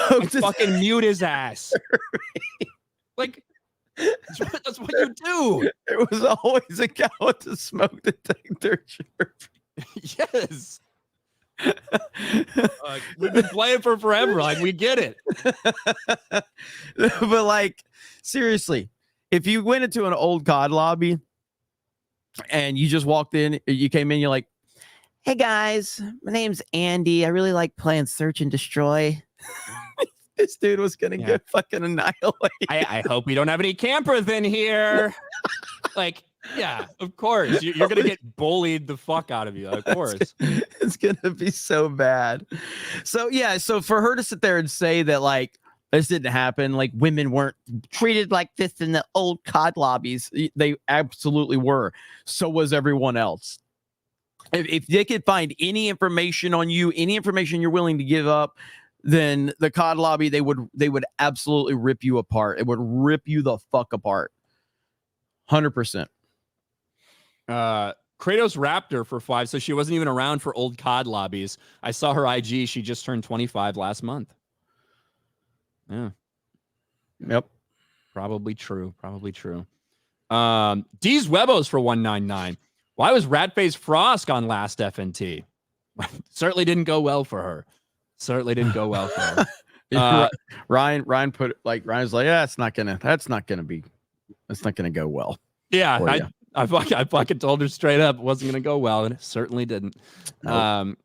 [SPEAKER 2] I fucking mute his ass. Like, that's what you do.
[SPEAKER 1] There was always a guy with the smoke detector chirping.
[SPEAKER 2] Yes. We've been playing for forever. Like, we get it.
[SPEAKER 1] But like, seriously, if you went into an old COD lobby and you just walked in, you came in, you're like, hey guys, my name's Andy. I really like playing Search and Destroy. This dude was gonna get fucking annihilated.
[SPEAKER 2] I hope we don't have any campers in here. Like, yeah, of course. You're going to get bullied the fuck out of you. Of course.
[SPEAKER 1] It's going to be so bad. So, yeah. So for her to sit there and say that, like, this didn't happen, like, women weren't treated like this in the old COD lobbies, they absolutely were. So was everyone else. If they could find any information on you, any information you're willing to give up, then the COD lobby, they would absolutely rip you apart. It would rip you the fuck apart. 100%.
[SPEAKER 2] Kratos Raptor for 5 says she wasn't even around for old COD lobbies. I saw her IG. She just turned 25 last month. Yeah.
[SPEAKER 1] Yep.
[SPEAKER 2] Probably true. D's Webos for 199. Why was Ratface Frost on last FNT? Certainly didn't go well for her.
[SPEAKER 1] Ryan put it like, Ryan's like, yeah, that's not gonna go well.
[SPEAKER 2] Yeah, I fucking told her straight up it wasn't gonna go well, and it certainly didn't. Nope.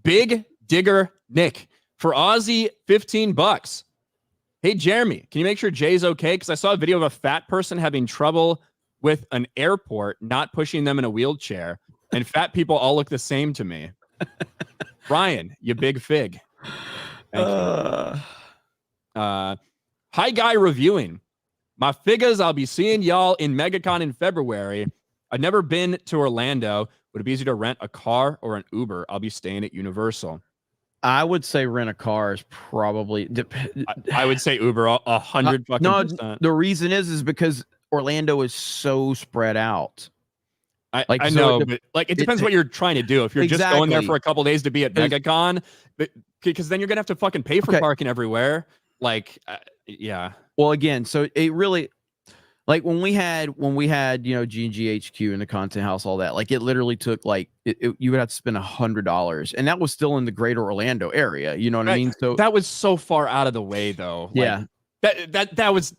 [SPEAKER 2] Big Digger Nick for Aussie $15. Hey Jeremy, can you make sure Jay's okay? Because I saw a video of a fat person having trouble with an airport, not pushing them in a wheelchair, and fat people all look the same to me. Ryan, you big fig. Thank you. Hi guy reviewing. My figures, I'll be seeing y'all in MegaCon in February. I've never been to Orlando. Would it be easier to rent a car or an Uber? I'll be staying at Universal.
[SPEAKER 1] I would say rent a car is probably.
[SPEAKER 2] I would say Uber 100 fucking
[SPEAKER 1] No,
[SPEAKER 2] percent.
[SPEAKER 1] the reason is because Orlando is so spread out.
[SPEAKER 2] I know, but like it depends what you're trying to do. If you're just going there for a couple days to be at MegaCon, because then you're gonna have to fucking pay for parking everywhere. Like, yeah.
[SPEAKER 1] Well, again, so it really, like when we had G&G HQ and the content house, all that, like it literally took like you would have to spend $100, and that was still in the greater Orlando area. You know what I mean? So
[SPEAKER 2] that was so far out of the way, though. Like, that was.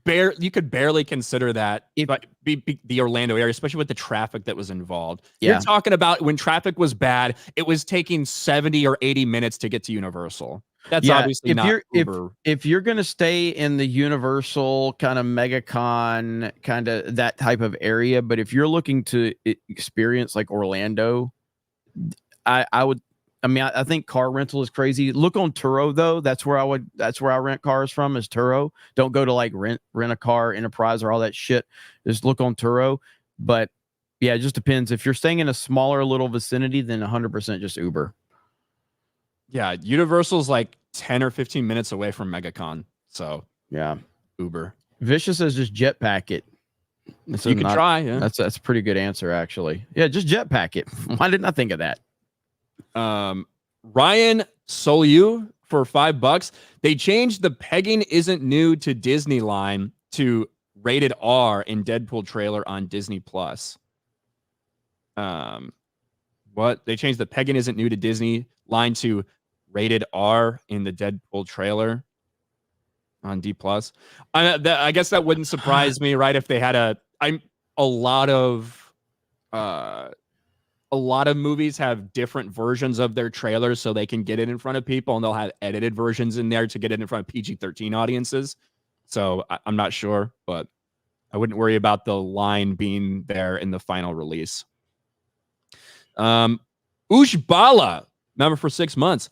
[SPEAKER 2] You could barely consider that be the Orlando area, especially with the traffic that was involved. Yeah. You're talking about when traffic was bad, it was taking 70 or 80 minutes to get to Universal. That's obviously not Uber.
[SPEAKER 1] If you're going to stay in the Universal kind of MegaCon, kind of that type of area, but if you're looking to experience like Orlando, I would. I mean, I think car rental is crazy. Look on Turo though. That's where I rent cars from is Turo. Don't go to like rent a car, Enterprise, or all that shit. Just look on Turo. But yeah, it just depends. If you're staying in a smaller little vicinity, then 100% just Uber.
[SPEAKER 2] Yeah, Universal's like 10 or 15 minutes away from MegaCon. So
[SPEAKER 1] yeah,
[SPEAKER 2] Uber.
[SPEAKER 1] Vicious says just jetpack it.
[SPEAKER 2] You can try. Yeah,
[SPEAKER 1] that's a pretty good answer actually. Yeah, just jetpack it. Why didn't I think of that?
[SPEAKER 2] Ryan Soliu for $5. They changed the pegging isn't new to Disney line to rated R in Deadpool trailer on Disney Plus. What? They changed the pegging isn't new to Disney line to rated R in the Deadpool trailer on D Plus. I guess that wouldn't surprise me, right? If they had a lot of movies have different versions of their trailers so they can get it in front of people, and they'll have edited versions in there to get it in front of PG-13 audiences. So I'm not sure, but I wouldn't worry about the line being there in the final release. Ushbala, member for 6 months.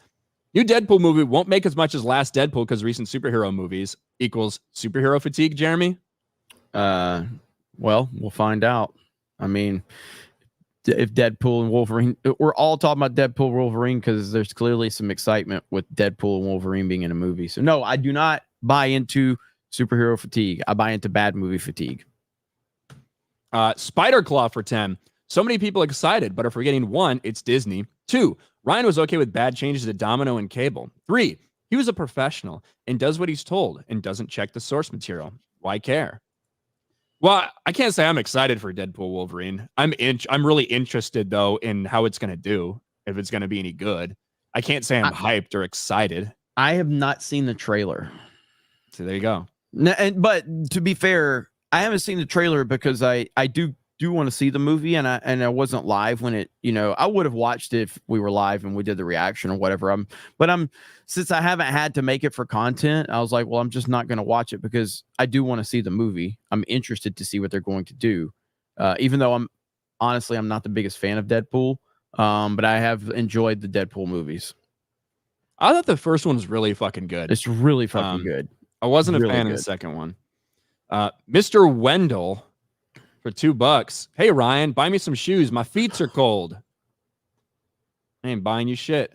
[SPEAKER 2] New Deadpool movie won't make as much as last Deadpool because recent superhero movies equals superhero fatigue, Jeremy?
[SPEAKER 1] Well, we'll find out. I mean, if Deadpool and Wolverine, we're all talking about Deadpool Wolverine because there's clearly some excitement with Deadpool and Wolverine being in a movie. So no, I do not buy into superhero fatigue. I buy into bad movie fatigue.
[SPEAKER 2] Spider Claw for 10. So many people excited, but if we're getting 1, it's Disney. 2, Ryan was okay with bad changes to Domino and Cable. 3, he was a professional and does what he's told and doesn't check the source material. Why care? Well, I can't say I'm excited for Deadpool Wolverine. I'm really interested though in how it's going to do, if it's going to be any good. I can't say I'm hyped or excited.
[SPEAKER 1] I have not seen the trailer.
[SPEAKER 2] So there you go.
[SPEAKER 1] But to be fair, I haven't seen the trailer because I do want to see the movie, and I wasn't live when it, I would have watched it if we were live and we did the reaction or whatever. Since I haven't had to make it for content, I was like, well, I'm just not going to watch it because I do want to see the movie. I'm interested to see what they're going to do. Even though I'm not the biggest fan of Deadpool, but I have enjoyed the Deadpool movies.
[SPEAKER 2] I thought the first one was really fucking good.
[SPEAKER 1] It's really fucking good.
[SPEAKER 2] I wasn't a fan of the second one. Mr. Wendell for $2. Hey, Ryan, buy me some shoes. My feet are cold. I ain't buying you shit.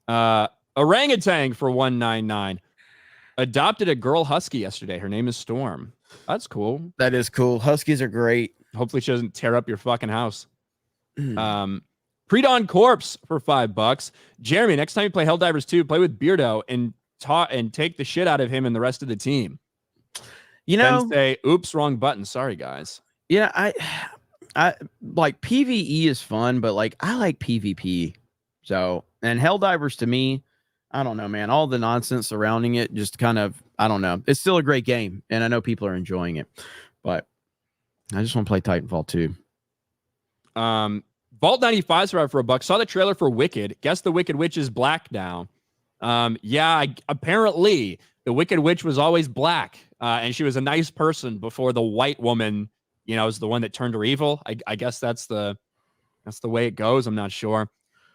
[SPEAKER 2] Orangutan for $1.99. Adopted a girl husky yesterday. Her name is Storm. That's cool.
[SPEAKER 1] That is cool. Huskies are great.
[SPEAKER 2] Hopefully she doesn't tear up your fucking house. Pre-Dawn Corpse for $5. Jeremy, next time you play Helldivers 2, play with Beardo and take the shit out of him and the rest of the team. Then say, oops, wrong button. Sorry, guys.
[SPEAKER 1] Yeah, I like PvE is fun, but like I like PvP. So, and Helldivers to me, I don't know, man. All the nonsense surrounding it just kind of, I don't know. It's still a great game, and I know people are enjoying it, but I just want to play Titanfall 2.
[SPEAKER 2] Vault 95 survived for $1. Saw the trailer for Wicked. Guess the Wicked Witch is black now. Apparently the Wicked Witch was always black, and she was a nice person before the white woman, is the one that turned her evil. I guess that's the way it goes. I'm not sure.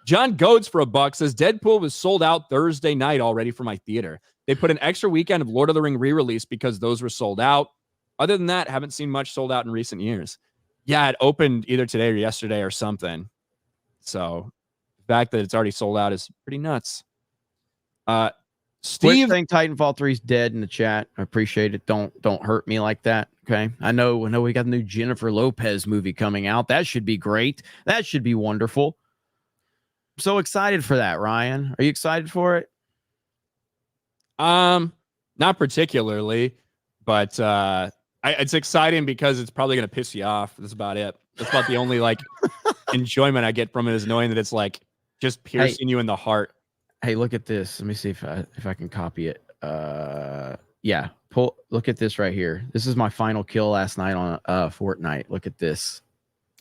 [SPEAKER 2] John Goads for $1 says Deadpool was sold out Thursday night already for my theater. They put an extra weekend of Lord of the Ring re-release because those were sold out. Other than that, haven't seen much sold out in recent years. Yeah, it opened either today or yesterday or something. So fact that it's already sold out is pretty nuts.
[SPEAKER 1] Quit
[SPEAKER 2] Steve,
[SPEAKER 1] saying Titanfall 3 is dead in the chat. I appreciate it. Don't hurt me like that. Okay. I know we got a new Jennifer Lopez movie coming out. That should be great. That should be wonderful. I'm so excited for that, Ryan. Are you excited for it?
[SPEAKER 2] not particularly, but it's exciting because it's probably gonna piss you off. That's about it. That's about the only like enjoyment I get from it, is knowing that it's like just piercing you in the heart.
[SPEAKER 1] Hey, look at this. Let me see if I can copy it. Yeah, look at this right here. This is my final kill last night on Fortnite. Look at this.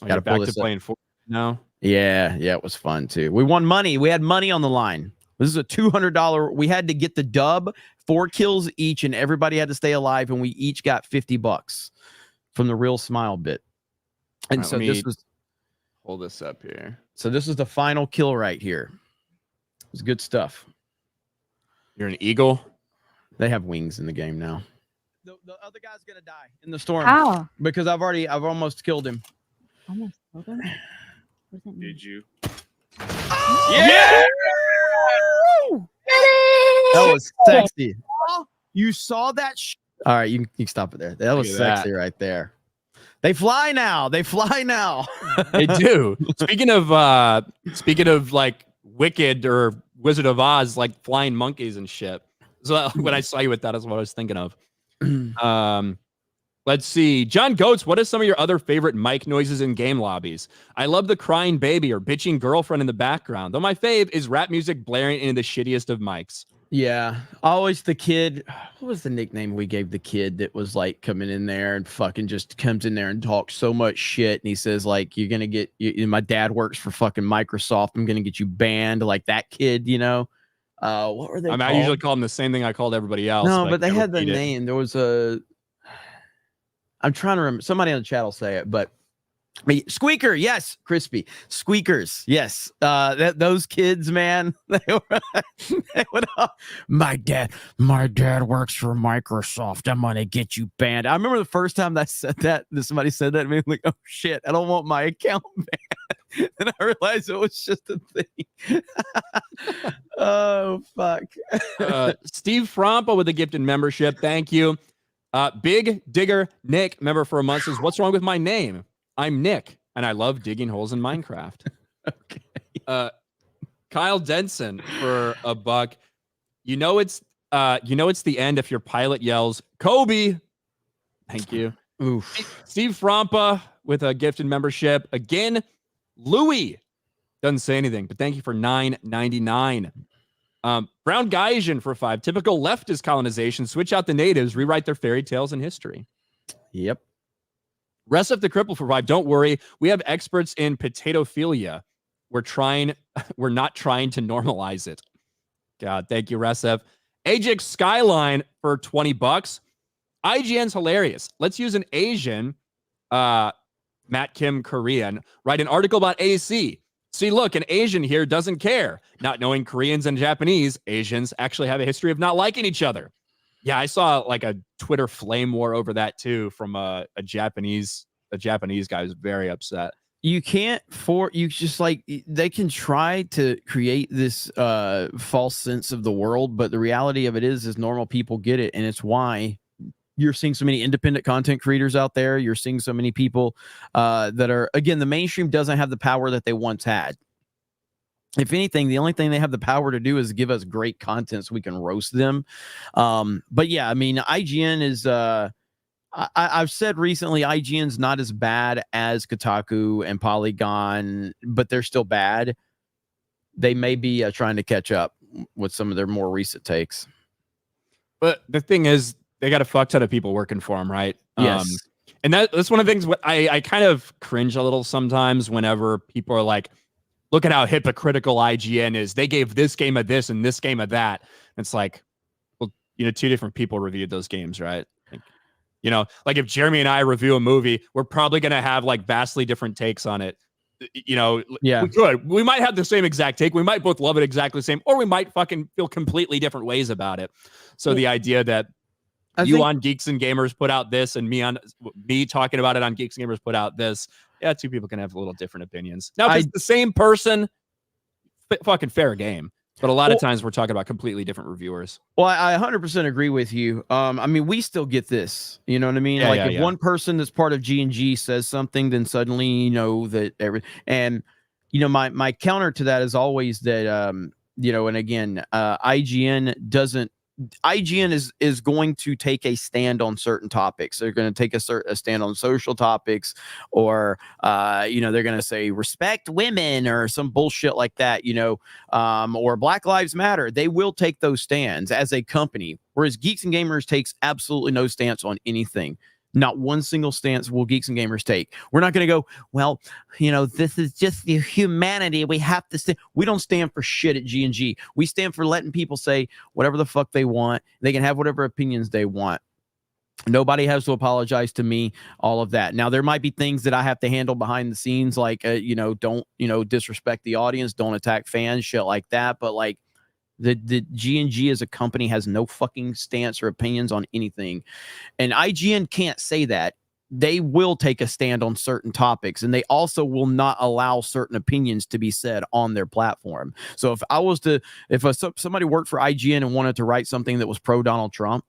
[SPEAKER 2] Got to back to playing Fortnite now.
[SPEAKER 1] Yeah, it was fun too. We won money. We had money on the line. This is a $200. We had to get the dub, 4 kills each, and everybody had to stay alive, and we each got $50 from the Real Smile bit. And
[SPEAKER 2] right,
[SPEAKER 1] so this was,
[SPEAKER 2] hold this up here.
[SPEAKER 1] So this is the final kill right here. It was good stuff.
[SPEAKER 2] You're an eagle.
[SPEAKER 1] They have wings in the game now. The other guy's gonna die in the storm.
[SPEAKER 3] How?
[SPEAKER 1] Because I've almost killed him.
[SPEAKER 3] Almost killed him? What does that mean?
[SPEAKER 2] Did you?
[SPEAKER 1] Yeah! That was sexy. You saw that? All right, you can stop it there. That was sexy right there. They fly now. They
[SPEAKER 2] do. Speaking of like Wicked or Wizard of Oz, like flying monkeys and shit. So when I saw you with that, that's what I was thinking of. Let's see. John Goats, what are some of your other favorite mic noises in game lobbies? I love the crying baby or bitching girlfriend in the background, though my fave is rap music blaring into the shittiest of mics.
[SPEAKER 1] Yeah, always the kid. What was the nickname we gave the kid that was like coming in there and fucking just comes in there and talks so much shit, and he says like, "You're gonna get my dad works for fucking Microsoft. I'm gonna get you banned." Like that kid, you know. What were they?
[SPEAKER 2] I usually call them the same thing I called everybody else.
[SPEAKER 1] No, but they had the name. There was a. I'm trying to remember. Somebody in the chat will say it, but Squeaker, yes, Crispy Squeakers, yes. Those kids, man, they would. My dad works for Microsoft. I'm gonna get you banned. I remember the first time that somebody said that to me. I'm like, oh shit, I don't want my account banned. And I realized it was just a thing. Oh fuck.
[SPEAKER 2] Steve Frompa with a gifted membership. Thank you. Big Digger Nick, member for a month, says, "What's wrong with my name? I'm Nick, and I love digging holes in Minecraft." Okay. Kyle Denson for a buck. You know it's the end if your pilot yells, "Kobe." Thank you.
[SPEAKER 1] Oof. Steve
[SPEAKER 2] Frompa with a gifted membership. Again, Louis doesn't say anything, but thank you for $9.99. Brown Gaijin for 5. Typical leftist colonization. Switch out the natives, rewrite their fairy tales and history.
[SPEAKER 1] Yep.
[SPEAKER 2] Resef the Cripple for 5. Don't worry. We have experts in potatophilia. We're not trying to normalize it. God, thank you, Resef. Ajax Skyline for $20. IGN's hilarious. Let's use an Asian, Matt Kim Korean, write an article about AC. See, look, an Asian here doesn't care. Not knowing Koreans and Japanese, Asians actually have a history of not liking each other. Yeah, I saw like a Twitter flame war over that too from a Japanese guy who's very upset.
[SPEAKER 1] You can't they can try to create this false sense of the world, but the reality of it is normal people get it, and it's why you're seeing so many independent content creators out there. You're seeing so many people that are, again, the mainstream doesn't have the power that they once had. If anything, the only thing they have the power to do is give us great content so we can roast them. But yeah, I mean, IGN is, I've said recently, IGN's not as bad as Kotaku and Polygon, but they're still bad. They may be trying to catch up with some of their more recent takes.
[SPEAKER 2] But the thing is, they got a fuck ton of people working for them, right?
[SPEAKER 1] Yes.
[SPEAKER 2] And that's one of the things I kind of cringe a little sometimes whenever people are like, look at how hypocritical IGN is. They gave this game of this and this game of that. And it's like, well, two different people reviewed those games, right? Like if Jeremy and I review a movie, we're probably going to have like vastly different takes on it.
[SPEAKER 1] Yeah,
[SPEAKER 2] we might have the same exact take. We might both love it exactly the same, or we might fucking feel completely different ways about it. So the idea that on Geeks and Gamers put out this, and me talking about it on Geeks and Gamers put out this. Yeah, two people can have a little different opinions. Now, if it's the same person, fucking fair game. But a lot of times we're talking about completely different reviewers.
[SPEAKER 1] Well, I 100% agree with you. I mean, we still get this. You know what I mean?
[SPEAKER 2] Yeah,
[SPEAKER 1] like
[SPEAKER 2] yeah,
[SPEAKER 1] if one person that's part of G&G says something, then suddenly you know that and you know my counter to that is always that you know, and again, IGN is going to take a stand on certain topics. They're going to take a stand on social topics, or you know, they're going to say respect women or some bullshit like that, you know, or Black Lives Matter. They will take those stands as a company, whereas Geeks and Gamers takes absolutely no stance on anything. Not one single stance will Geeks and Gamers take. We're not going to go, well, you know, this is just the humanity. We have to stand. We don't stand for shit at G&G. We stand for letting people say whatever the fuck they want. They can have whatever opinions they want. Nobody has to apologize to me, all of that. Now, there might be things that I have to handle behind the scenes, like, you know, don't, you know, disrespect the audience, don't attack fans, shit like that. But like, the G&G as a company has no fucking stance or opinions on anything. And IGN can't say that. They will take a stand on certain topics, and they also will not allow certain opinions to be said on their platform. So if somebody worked for IGN and wanted to write something that was pro Donald Trump,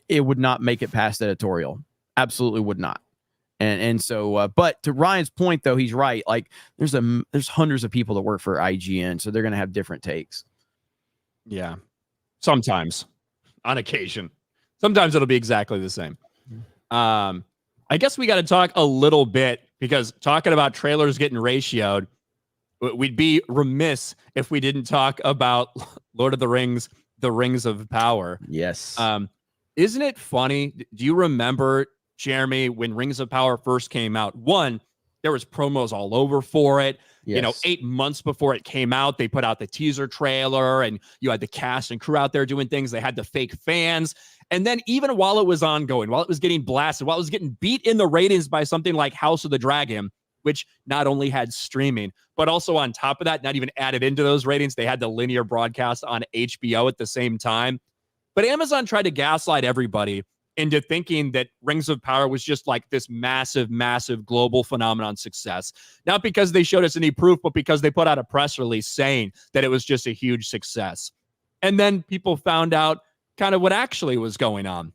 [SPEAKER 1] it would not make it past editorial. Absolutely would not. And so, but to Ryan's point, though, he's right. Like there's hundreds of people that work for IGN, so they're going to have different takes.
[SPEAKER 2] Yeah. Sometimes. On occasion. Sometimes it'll be exactly the same. I guess we got to talk a little bit, because talking about trailers getting ratioed, we'd be remiss if we didn't talk about Lord of the Rings, The Rings of Power.
[SPEAKER 1] Yes.
[SPEAKER 2] Isn't it funny? Do you remember, Jeremy, when Rings of Power first came out? One, there was promos all over for it. Yes. You know, 8 months before it came out, they put out the teaser trailer, and you had the cast and crew out there doing things. They had the fake fans. And then even while it was ongoing, while it was getting blasted, while it was getting beat in the ratings by something like House of the Dragon, which not only had streaming, but also on top of that, not even added into those ratings, they had the linear broadcast on HBO at the same time. But Amazon tried to gaslight everybody into thinking that Rings of Power was just like this massive, massive global phenomenon success. Not because they showed us any proof, but because they put out a press release saying that it was just a huge success. And then people found out kind of what actually was going on.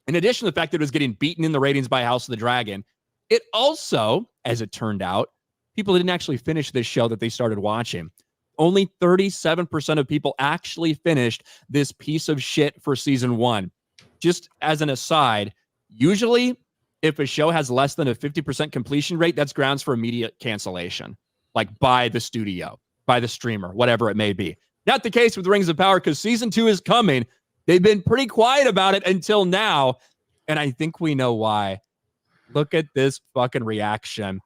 [SPEAKER 2] In addition to the fact that it was getting beaten in the ratings by House of the Dragon, it also, as it turned out, people didn't actually finish this show that they started watching. Only 37% of people actually finished this piece of shit for season 1. Just as an aside, usually if a show has less than a 50% completion rate, that's grounds for immediate cancellation, like by the studio, by the streamer, whatever it may be. Not the case with Rings of Power, because season 2 is coming. They've been pretty quiet about it until now, and I think we know why. Look at this fucking reaction.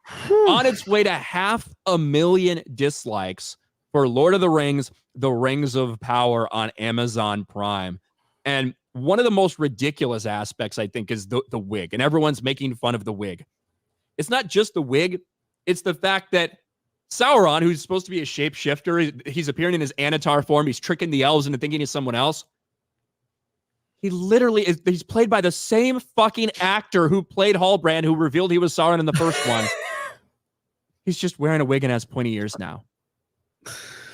[SPEAKER 2] On its way to 500,000 dislikes for Lord of the Rings, The Rings of Power on Amazon Prime. And one of the most ridiculous aspects, I think, is the wig. And everyone's making fun of the wig. It's not just the wig. It's the fact that Sauron, who's supposed to be a shapeshifter, he's appearing in his Anatar form. He's tricking the elves into thinking he's someone else. He literally is. He's played by the same fucking actor who played Halbrand, who revealed he was Sauron in the first one. He's just wearing a wig and has pointy ears now.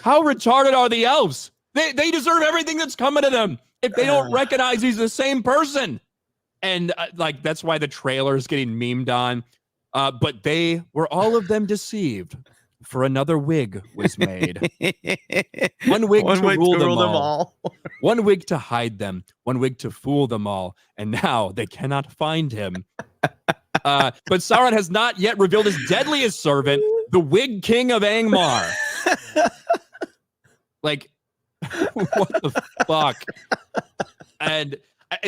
[SPEAKER 2] How retarded are the elves? They deserve everything that's coming to them if they don't recognize he's the same person. And like, that's why the trailer is getting memed on. But they were all of them deceived, for another wig was made. One wig to rule them all. One wig to hide them. One wig to fool them all. And now they cannot find him. But Sauron has not yet revealed his deadliest servant, the Wig King of Angmar. Like, what the fuck? And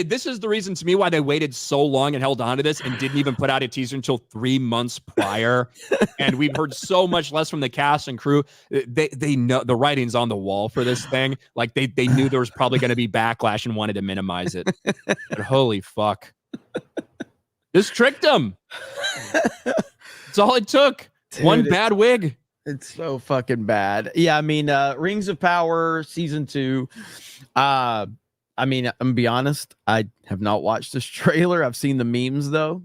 [SPEAKER 2] this is the reason to me why they waited so long and held on to this and didn't even put out a teaser until 3 months prior. And we've heard so much less from the cast and crew. They know the writing's on the wall for this thing. Like they knew there was probably going to be backlash and wanted to minimize it. But holy fuck. This tricked them. That's all it took. Dude, one bad wig.
[SPEAKER 1] It's so fucking bad. Yeah, I mean, Rings of Power season 2. I mean, I'm gonna be honest, I have not watched this trailer. I've seen the memes though.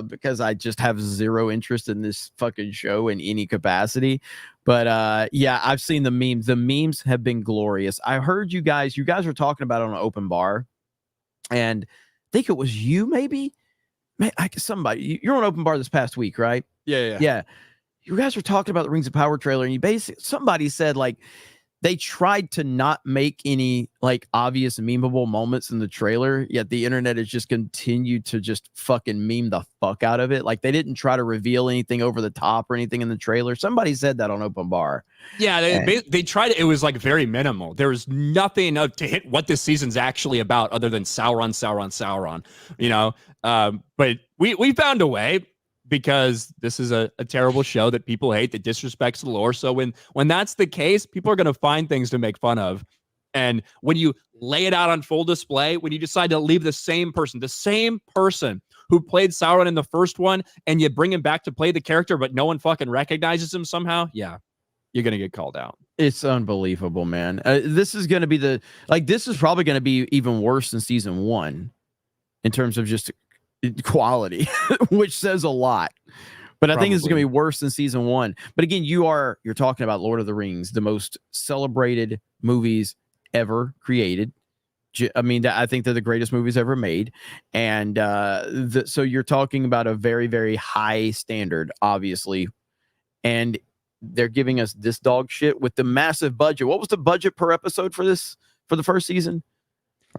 [SPEAKER 1] because I just have zero interest in this fucking show in any capacity. But yeah, I've seen the memes. The memes have been glorious. I heard you guys were talking about it on an open bar, and I think it was you, maybe. Somebody, you're on open bar this past week, right?
[SPEAKER 2] Yeah.
[SPEAKER 1] You guys were talking about the Rings of Power trailer, and somebody said like they tried to not make any like obvious memeable moments in the trailer, yet the internet has just continued to just fucking meme the fuck out of it. Like they didn't try to reveal anything over the top or anything in the trailer. Somebody said that on open bar.
[SPEAKER 2] Yeah, they tried it. It was like very minimal. There was nothing to hit what this season's actually about other than Sauron. You know, but we found a way, because this is a terrible show that people hate, that disrespects the lore. So when that's the case, people are going to find things to make fun of. And when you lay it out on full display, when you decide to leave the same person who played Sauron in the first one, and you bring him back to play the character, but no one fucking recognizes him somehow, yeah, you're going to get called out.
[SPEAKER 1] It's unbelievable, man. This is going to be this is probably going to be even worse than season 1 in terms of just quality, which says a lot. But I think it's going to be worse than season 1. But again, you're talking about Lord of the Rings, the most celebrated movies ever created. I mean, I think they're the greatest movies ever made. And so you're talking about a very, very high standard, obviously. And they're giving us this dog shit with the massive budget. What was the budget per episode for the first season?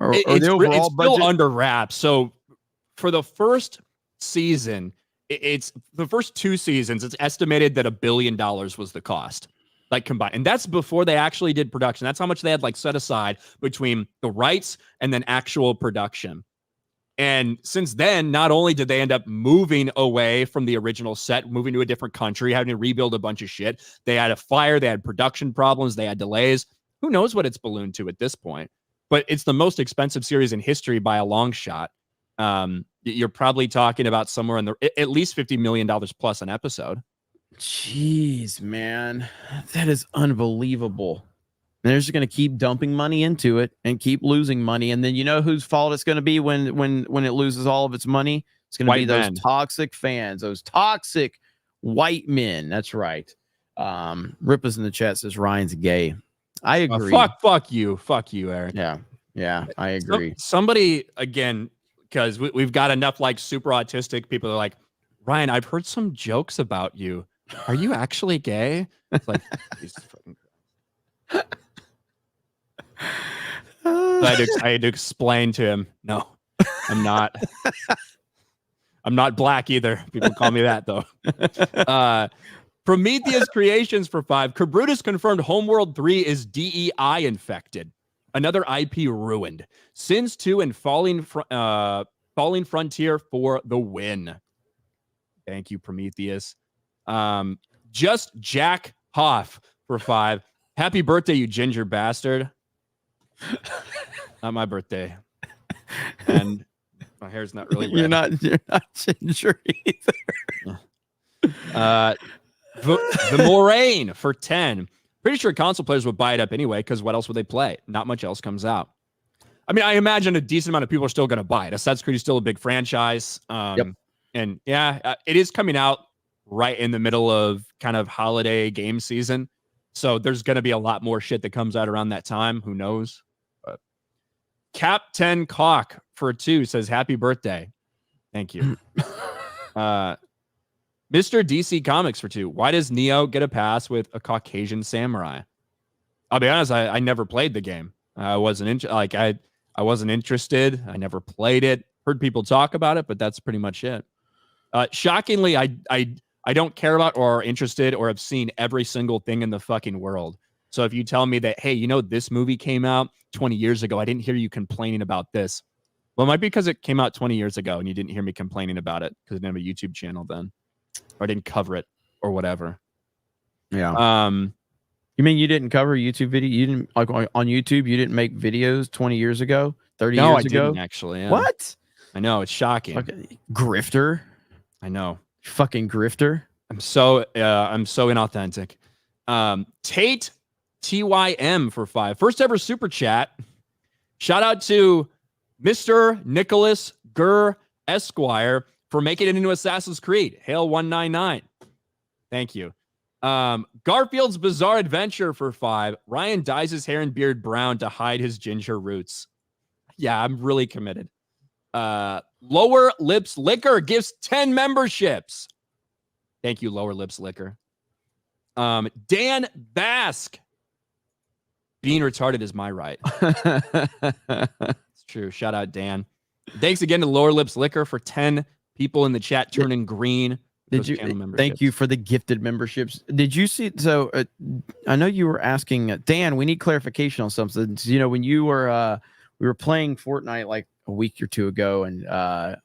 [SPEAKER 1] Or the overall
[SPEAKER 2] it's
[SPEAKER 1] budget?
[SPEAKER 2] still under wraps. So for the first season, it's the first 2 seasons, it's estimated that $1 billion was the cost, like combined. And that's before they actually did production. That's how much they had like set aside between the rights and then actual production. And since then, not only did they end up moving away from the original set, moving to a different country, having to rebuild a bunch of shit. They had a fire, they had production problems, they had delays. Who knows what it's ballooned to at this point? But it's the most expensive series in history by a long shot. You're probably talking about somewhere in at least $50 million plus an episode.
[SPEAKER 1] Jeez, man, that is unbelievable. And they're just going to keep dumping money into it and keep losing money. And then you know whose fault it's going to be when it loses all of its money? It's going to be those toxic fans, those toxic white men. That's right. Rippers in the chat says Ryan's gay. I agree.
[SPEAKER 2] Fuck you, Eric.
[SPEAKER 1] Yeah, I agree.
[SPEAKER 2] Somebody, again, because we've got enough like super autistic people that are like, Ryan, I've heard some jokes about you. Are you actually gay? It's like, I had to explain to him, no, I'm not. I'm not black either. People call me that, though. Prometheus Creations for 5. Cabrutus confirmed Homeworld 3 is DEI infected. Another IP ruined. Sins 2 and Falling Frontier for the win. Thank you, Prometheus. Just Jack Hoff for 5. Happy birthday, you ginger bastard. Not my birthday. And my hair's not really red.
[SPEAKER 1] You're not ginger either.
[SPEAKER 2] The Moraine for 10. Pretty sure console players would buy it up anyway, because what else would they play? Not much else comes out. I mean, I imagine a decent amount of people are still going to buy it. Assassin's Creed is still a big franchise.
[SPEAKER 1] Yep.
[SPEAKER 2] And yeah, it is coming out right in the middle of kind of holiday game season. So there's going to be a lot more shit that comes out around that time. Who knows? But Cap10 Cock for 2 says, happy birthday. Thank you. Mr. DC Comics for 2. Why does Neo get a pass with a Caucasian samurai? I'll be honest, I never played the game. I wasn't interested. I never played it. Heard people talk about it, but that's pretty much it. Shockingly, I don't care about or are interested or have seen every single thing in the fucking world. So if you tell me that, hey, you know, this movie came out 20 years ago, I didn't hear you complaining about this. Well, it might be because it came out 20 years ago and you didn't hear me complaining about it because I didn't have a YouTube channel then, or I didn't cover it or whatever.
[SPEAKER 1] Yeah. You mean you didn't cover YouTube video? You didn't, like, on YouTube, you didn't make videos 20 years ago, 30 years ago?
[SPEAKER 2] No, I didn't actually. Yeah.
[SPEAKER 1] What?
[SPEAKER 2] I know, it's shocking.
[SPEAKER 1] Okay. Grifter.
[SPEAKER 2] I know.
[SPEAKER 1] Fucking grifter.
[SPEAKER 2] I'm so inauthentic. Tate TYM for 5. First ever super chat. Shout out to Mr. Nicholas Gurr Esquire for making it into Assassin's Creed. Hail 199. Thank you. Garfield's Bizarre Adventure for 5. Ryan dyes his hair and beard brown to hide his ginger roots. Yeah, I'm really committed. Lower Lips Liquor gives 10 memberships. Thank you, Lower Lips Liquor. Dan Bask. Being retarded is my right. It's true. Shout out, Dan. Thanks again to Lower Lips Liquor for 10 people in the chat turning green.
[SPEAKER 1] Did you? Thank you for the gifted memberships. Did you see? So I know you were asking Dan. We need clarification on something. You know, when you were we were playing Fortnite like a week or two ago, and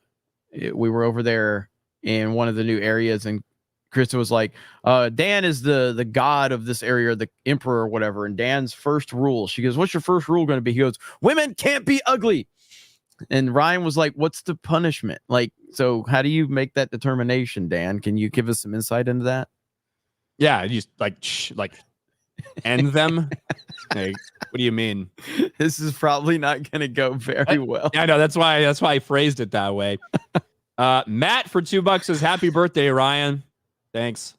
[SPEAKER 1] we were over there in one of the new areas, and Krista was like, Dan is the god of this area, the emperor or whatever. And Dan's first rule, she goes, what's your first rule going to be? He goes, women can't be ugly. And Ryan was like, what's the punishment? Like, so how do you make that determination, Dan? Can you give us some insight into that?
[SPEAKER 2] Yeah, you just like end them. Like, what do you mean?
[SPEAKER 1] This is probably not going to go very well.
[SPEAKER 2] I know, that's why I phrased it that way. Matt for $2 says, happy birthday, Ryan. Thanks.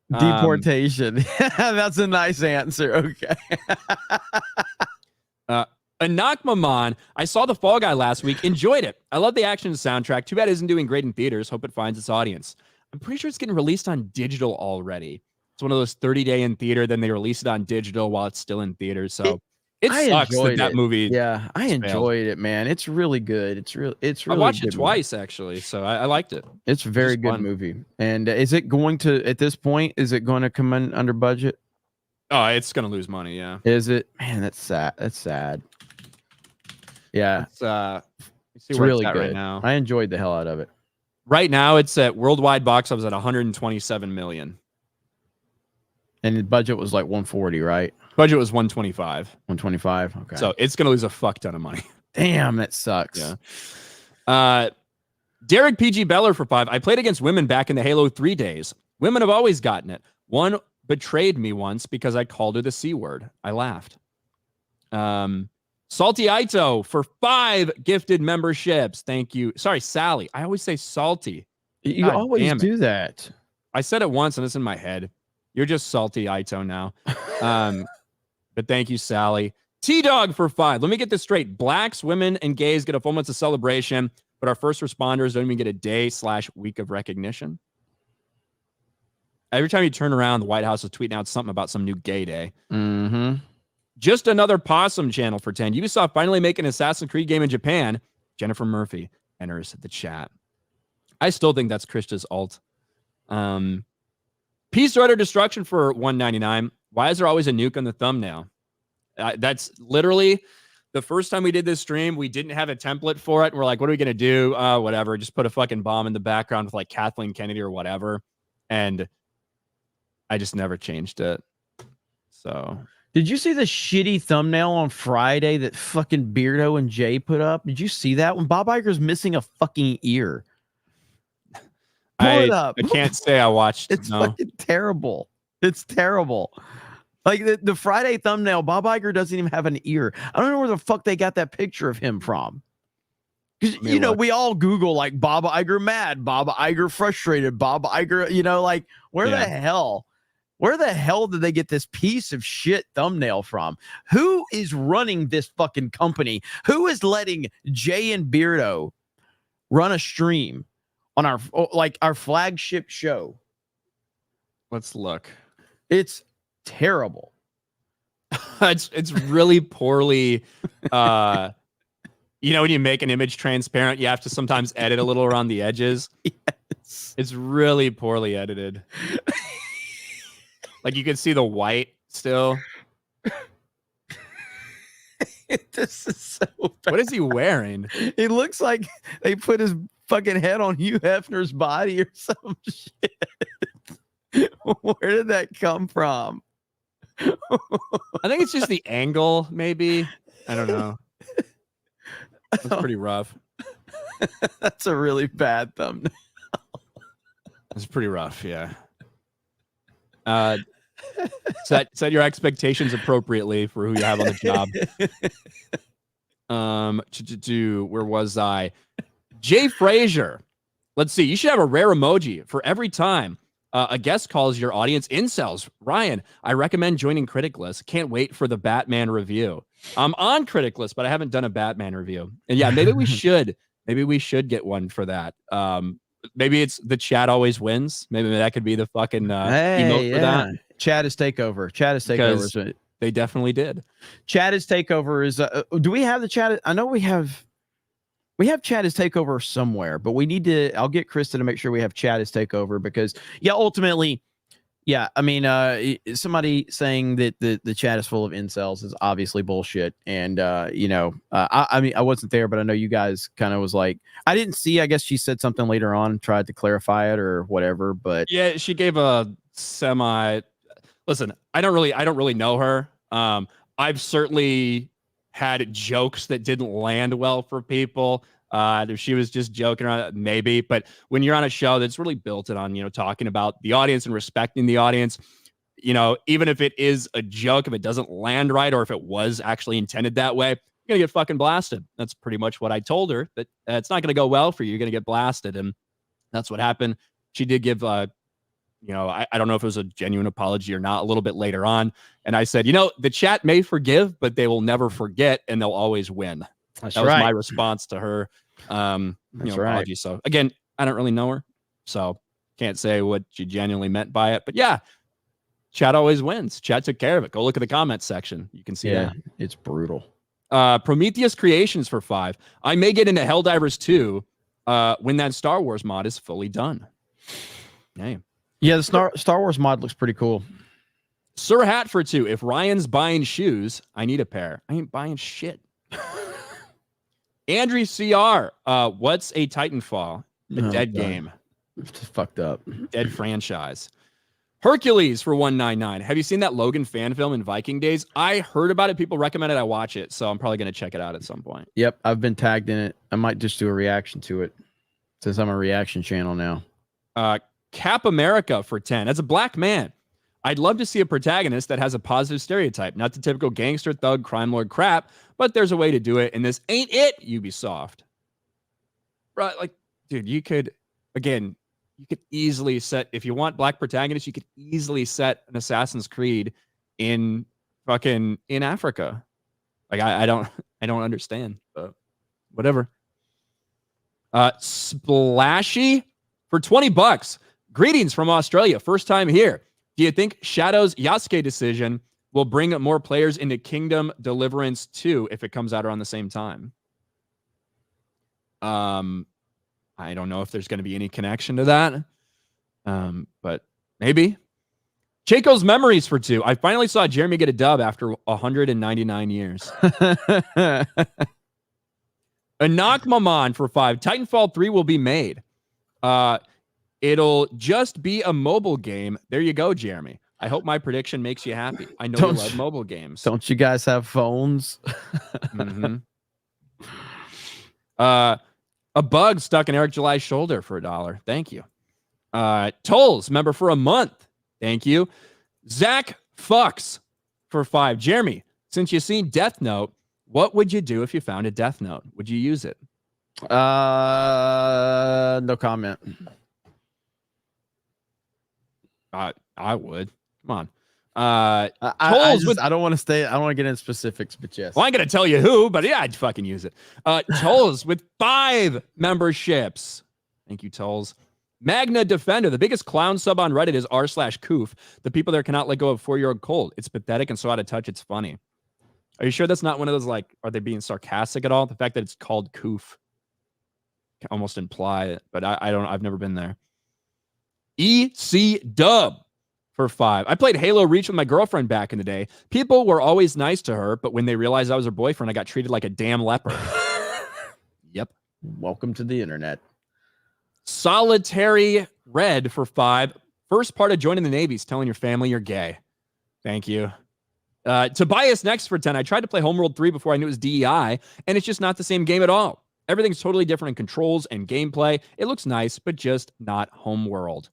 [SPEAKER 1] Deportation. That's a nice answer. Okay.
[SPEAKER 2] Anak Maman, I saw The Fall Guy last week. Enjoyed it. I love the action soundtrack. Too bad it isn't doing great in theaters. Hope it finds its audience. I'm pretty sure it's getting released on digital already. It's one of those 30-day in theater, then they release it on digital while it's still in theaters. So it sucks that movie.
[SPEAKER 1] Yeah, I enjoyed it, man. It's really good. It's really
[SPEAKER 2] I watched it twice, actually, so I liked it.
[SPEAKER 1] It's a very good movie. And is it going to, at this point, is it going to come in under budget?
[SPEAKER 2] Oh, it's going to lose money, yeah.
[SPEAKER 1] Is it? Man, that's sad. That's sad. Yeah.
[SPEAKER 2] It's
[SPEAKER 1] really good
[SPEAKER 2] right now.
[SPEAKER 1] I enjoyed the hell out of it.
[SPEAKER 2] Right now, it's at worldwide box office at 127 million.
[SPEAKER 1] And the budget was like 140, right?
[SPEAKER 2] Budget was 125.
[SPEAKER 1] 125. Okay.
[SPEAKER 2] So it's going to lose a fuck ton of money.
[SPEAKER 1] Damn, that sucks.
[SPEAKER 2] Yeah. Derek PG Beller for 5. I played against women back in the Halo 3 days. Women have always gotten it. One betrayed me once because I called her the C word. I laughed. Salty Ito for 5 gifted memberships. Thank you. Sorry, Sally. I always say salty.
[SPEAKER 1] You always do that.
[SPEAKER 2] I said it once and it's in my head. You're just salty Ito now. But thank you, Sally. T-Dog for 5. Let me get this straight. Blacks, women, and gays get a full month of celebration, but our first responders don't even get a day/week of recognition. Every time you turn around, the White House is tweeting out something about some new gay day.
[SPEAKER 1] Mm-hmm.
[SPEAKER 2] Just another possum channel for 10. Ubisoft finally making an Assassin's Creed game in Japan. Jennifer Murphy enters the chat. I still think that's Krista's alt. Peace Rider Destruction for $1.99. Why is there always a nuke on the thumbnail? That's literally the first time we did this stream. We didn't have a template for it. And we're like, what are we going to do? Whatever. Just put a fucking bomb in the background with like Kathleen Kennedy or whatever. And I just never changed it. So...
[SPEAKER 1] Did you see the shitty thumbnail on Friday that fucking Beardo and Jay put up? Did you see that when Bob Iger's missing a fucking ear? Pull it up.
[SPEAKER 2] I can't say I watched.
[SPEAKER 1] It's fucking terrible. It's terrible. Like the Friday thumbnail, Bob Iger doesn't even have an ear. I don't know where the fuck they got that picture of him from. Because, you know, we all Google like Bob Iger mad, Bob Iger frustrated, Bob Iger, you know, like where the hell did they get this piece of shit thumbnail from? Who is running this fucking company? Who is letting Jay and Beardo run a stream on our flagship show?
[SPEAKER 2] Let's look.
[SPEAKER 1] It's terrible.
[SPEAKER 2] it's really poorly. You know, when you make an image transparent, you have to sometimes edit a little around the edges.
[SPEAKER 1] Yes.
[SPEAKER 2] It's really poorly edited. Like you can see the white still.
[SPEAKER 1] This is so bad.
[SPEAKER 2] What is he wearing?
[SPEAKER 1] He looks like they put his fucking head on Hugh Hefner's body or some shit. Where did that come from?
[SPEAKER 2] I think it's just the angle, maybe. I don't know. That's pretty rough.
[SPEAKER 1] That's a really bad thumbnail.
[SPEAKER 2] It's pretty rough, yeah. Set your expectations appropriately for who you have on the job. Where was I? Jay Frazier. Let's see. You should have a rare emoji for every time a guest calls your audience incels. Ryan, I recommend joining Critic List. Can't wait for the Batman review. I'm on Critic List, but I haven't done a Batman review. And yeah, maybe we should. Maybe we should get one for that. Maybe it's the chat always wins. Maybe that could be the fucking emote for that.
[SPEAKER 1] Chat is takeover. Chat is takeover.
[SPEAKER 2] They definitely did.
[SPEAKER 1] Chat is takeover is. Do we have the chat? I know we have. We have chat as takeover somewhere, but we need to. I'll get Krista to make sure we have chat as takeover because, yeah, ultimately, yeah. I mean, somebody saying that the chat is full of incels is obviously bullshit. And you know, I mean, I wasn't there, but I know you guys kind of was like, I didn't see. I guess she said something later on, tried to clarify it or whatever. But
[SPEAKER 2] yeah, she gave a semi. Listen, I don't really know her. I've certainly had jokes that didn't land well for people. If she was just joking around, maybe. But when you're on a show that's really built it on, you know, talking about the audience and respecting the audience, you know, even if it is a joke, if it doesn't land right, or if it was actually intended that way, you're going to get fucking blasted. That's pretty much what I told her, that it's not going to go well for you. You're going to get blasted. And that's what happened. She did give, you know, I don't know if it was a genuine apology or not a little bit later on. And I said, you know, the chat may forgive, but they will never forget and they'll always win. That was my response to her. Apology. So again, I don't really know her, so can't say what she genuinely meant by it. But yeah, chat always wins. Chat took care of it. Go look at the comments section. You can see that.
[SPEAKER 1] It's brutal.
[SPEAKER 2] Prometheus Creations for 5. I may get into Helldivers 2 when that Star Wars mod is fully done. Hey.
[SPEAKER 1] Yeah, the Star Wars mod looks pretty cool.
[SPEAKER 2] Sir Hat for 2. If Ryan's buying shoes, I need a pair. I ain't buying shit. Andrew CR. What's a Titanfall? Dead game.
[SPEAKER 1] It's fucked up.
[SPEAKER 2] Dead franchise. Hercules for 199. Have you seen that Logan fan film in Viking Days? I heard about it. People recommended I watch it, so I'm probably going to check it out at some point.
[SPEAKER 1] Yep, I've been tagged in it. I might just do a reaction to it since I'm a reaction channel now.
[SPEAKER 2] Cap America for 10. As a black man, I'd love to see a protagonist that has a positive stereotype, not the typical gangster, thug, crime lord crap, but there's a way to do it, and this ain't it, Ubisoft. Right, like, dude, you could easily set, if you want black protagonists, you could easily set an Assassin's Creed in Africa. Like, I don't understand, but whatever. Splashy for $20. Greetings from Australia. First time here. Do you think Shadow's Yasuke decision will bring more players into Kingdom Deliverance 2 if it comes out around the same time? I don't know if there's going to be any connection to that. But maybe. Chaco's Memories for 2. I finally saw Jeremy get a dub after 199 years. Anak Maman for 5. Titanfall 3 will be made. It'll just be a mobile game. There you go, Jeremy. I hope my prediction makes you happy. I know you love mobile games.
[SPEAKER 1] Don't you guys have phones?
[SPEAKER 2] Mm-hmm. A bug stuck in Eric July's shoulder for $1. Thank you. Tolls, member for a month. Thank you. Zach Fucks for 5. Jeremy, since you've seen Death Note, what would you do if you found a Death Note? Would you use it?
[SPEAKER 1] No comment.
[SPEAKER 2] I would. Come on.
[SPEAKER 1] I don't want to get into specifics, but yes.
[SPEAKER 2] Well, I ain't gonna tell you who, but yeah, I'd fucking use it. Tolls with 5 memberships. Thank you, Tolls. Magna Defender, the biggest clown sub on Reddit is r/Koof. The people there cannot let go of 4-year-old Colt. It's pathetic and so out of touch. It's funny. Are you sure that's not one of those, like, are they being sarcastic at all? The fact that it's called Koof can almost imply it, but I've never been there. EC Dub for 5. I played Halo Reach with my girlfriend back in the day. People were always nice to her, but when they realized I was her boyfriend, I got treated like a damn leper. Yep.
[SPEAKER 1] Welcome to the internet.
[SPEAKER 2] Solitary Red for 5. First part of joining the Navy is telling your family you're gay. Thank you. Tobias next for 10. I tried to play Homeworld 3 before I knew it was DEI, and it's just not the same game at all. Everything's totally different in controls and gameplay. It looks nice, but just not Homeworld.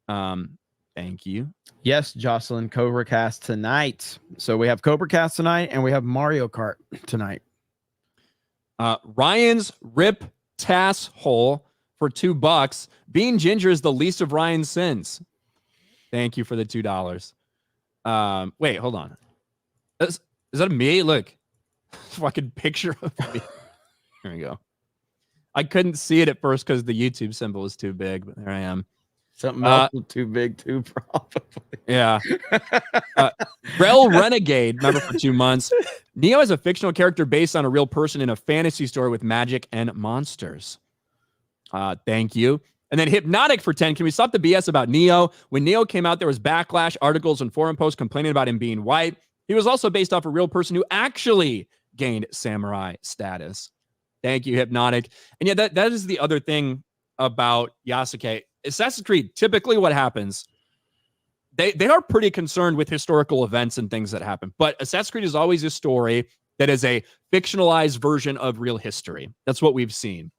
[SPEAKER 2] Thank you.
[SPEAKER 1] Yes, Jocelyn, Cobra Cast tonight. So we have Cobra Cast tonight, and we have Mario Kart tonight.
[SPEAKER 2] Ryan's Rip Tass Hole for $2. Being ginger is the least of Ryan's sins. Thank you for the $2. Wait, hold on. Is that me? Look, fucking picture of me. There we go. I couldn't see it at first because the YouTube symbol was too big, but there I am.
[SPEAKER 1] Something else was too big too, probably.
[SPEAKER 2] Yeah. Rel Renegade, member for 2 months. Neo is a fictional character based on a real person in a fantasy story with magic and monsters. Thank you. And then Hypnotic for 10. Can we stop the BS about Neo? When Neo came out, there was backlash, articles, and forum posts complaining about him being white. He was also based off a real person who actually gained samurai status. Thank you, Hypnotic. And yeah, that is the other thing about Yasuke. Assassin's Creed, typically what happens, they are pretty concerned with historical events and things that happen. But Assassin's Creed is always a story that is a fictionalized version of real history. That's what we've seen.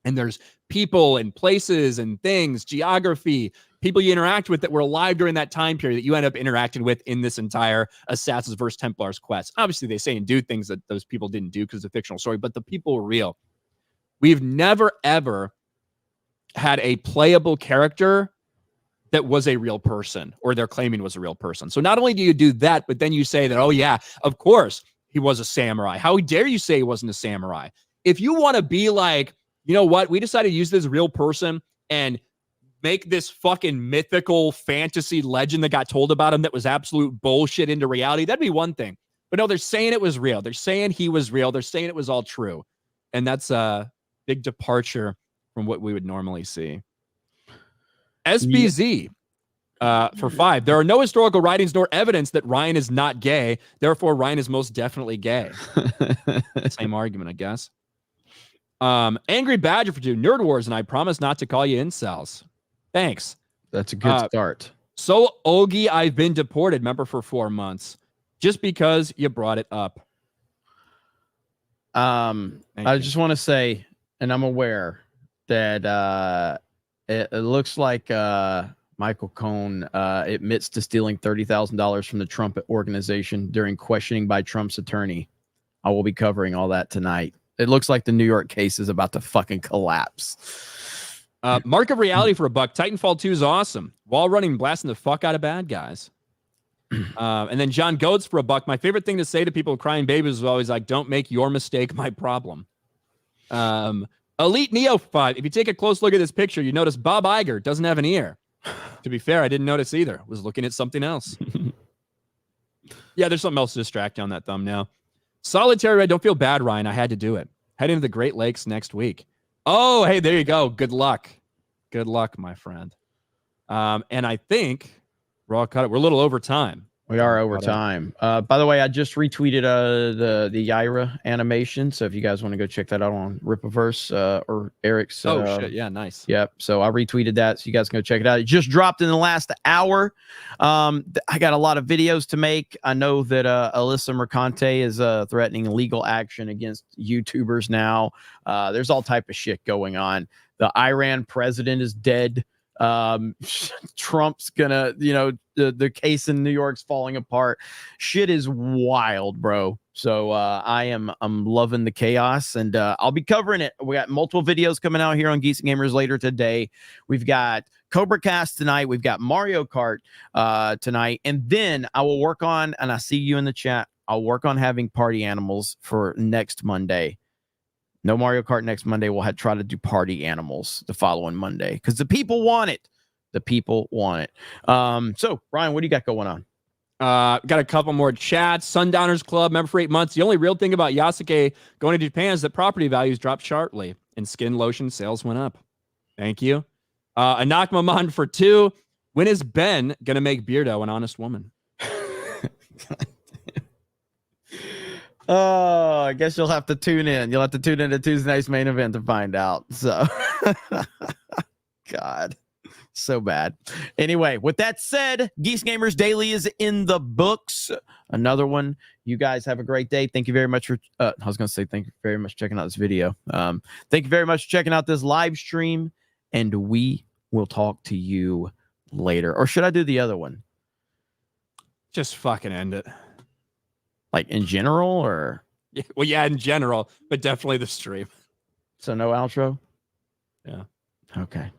[SPEAKER 2] And there's people and places and things, geography, people you interact with that were alive during that time period that you end up interacting with in this entire Assassins vs. Templars quest. Obviously, they say and do things that those people didn't do because it's a fictional story, but the people were real. We've never, ever had a playable character that was a real person, or they're claiming was a real person. So not only do you do that, but then you say that, oh yeah, of course he was a samurai. How dare you say he wasn't a samurai? If you want to be like, you know what, we decided to use this real person and make this fucking mythical fantasy legend that got told about him that was absolute bullshit into reality, that'd be one thing. But no, they're saying it was real. They're saying he was real. They're saying it was all true. And that's a big departure from what we would normally see. SBZ for 5. There are no historical writings nor evidence that Ryan is not gay. Therefore, Ryan is most definitely gay. Same argument, I guess. Angry Badger for 2. Nerd Wars, and I promise not to call you incels. Thanks.
[SPEAKER 1] That's a good start.
[SPEAKER 2] So, Ogie, I've been deported. Member for 4 months. Just because you brought it up.
[SPEAKER 1] I just want to say, and I'm aware that it looks like Michael Cohen admits to stealing $30,000 from the Trump organization during questioning by Trump's attorney. I will be covering all that tonight. It looks like the New York case is about to fucking collapse.
[SPEAKER 2] Mark of Reality for $1. Titanfall 2 is awesome. Wall running, blasting the fuck out of bad guys. And then John Goats for $1. My favorite thing to say to people crying babies is always like, don't make your mistake my problem. Elite Neo 5. If you take a close look at this picture, you notice Bob Iger doesn't have an ear. To be fair, I didn't notice either. Was looking at something else. Yeah, there's something else to distract you on that thumbnail. Solitary Red, don't feel bad, Ryan. I had to do it. Heading to the Great Lakes next week. Oh, hey, there you go. Good luck. Good luck, my friend. And I think we're all cut. We're a little over time.
[SPEAKER 1] We are over time. By the way, I just retweeted the Yaira animation. So if you guys want to go check that out on Rippaverse or Eric's.
[SPEAKER 2] Oh, shit. Yeah, nice.
[SPEAKER 1] Yep. So I retweeted that. So you guys can go check it out. It just dropped in the last hour. I got a lot of videos to make. I know that Alyssa Mercante is threatening legal action against YouTubers now. There's all type of shit going on. The Iran president is dead. Trump's gonna, the case in New York's falling apart. Shit is wild, bro. So I'm loving the chaos, and I'll be covering it. We got multiple videos coming out here on Geeks Gamers later today. We've got Cobra Cast tonight. We've got Mario Kart tonight, and then I will work on, and I see you in the chat, I'll work on having party animals for next Monday. No Mario Kart next Monday. We'll try to do party animals the following Monday because the people want it. The people want it. So, Ryan, what do you got going on?
[SPEAKER 2] Got a couple more chats. Sundowners Club, member for 8 months. The only real thing about Yasuke going to Japan is that property values dropped sharply and skin lotion sales went up. Thank you. Anak Maman for 2. When is Ben going to make Beardo an honest woman?
[SPEAKER 1] Oh, I guess you'll have to tune in. You'll have to tune in to Tuesday night's main event to find out. So, God, so bad. Anyway, with that said, Geeks Gamers Daily is in the books. Another one. You guys have a great day. Thank you very much for, I was going to say thank you very much for checking out this video. Thank you very much for checking out this live stream, and we will talk to you later. Or should I do the other one?
[SPEAKER 2] Just fucking end it.
[SPEAKER 1] Like in general, or?
[SPEAKER 2] Yeah, well, yeah, in general, but definitely the stream.
[SPEAKER 1] So no outro?
[SPEAKER 2] Yeah.
[SPEAKER 1] Okay.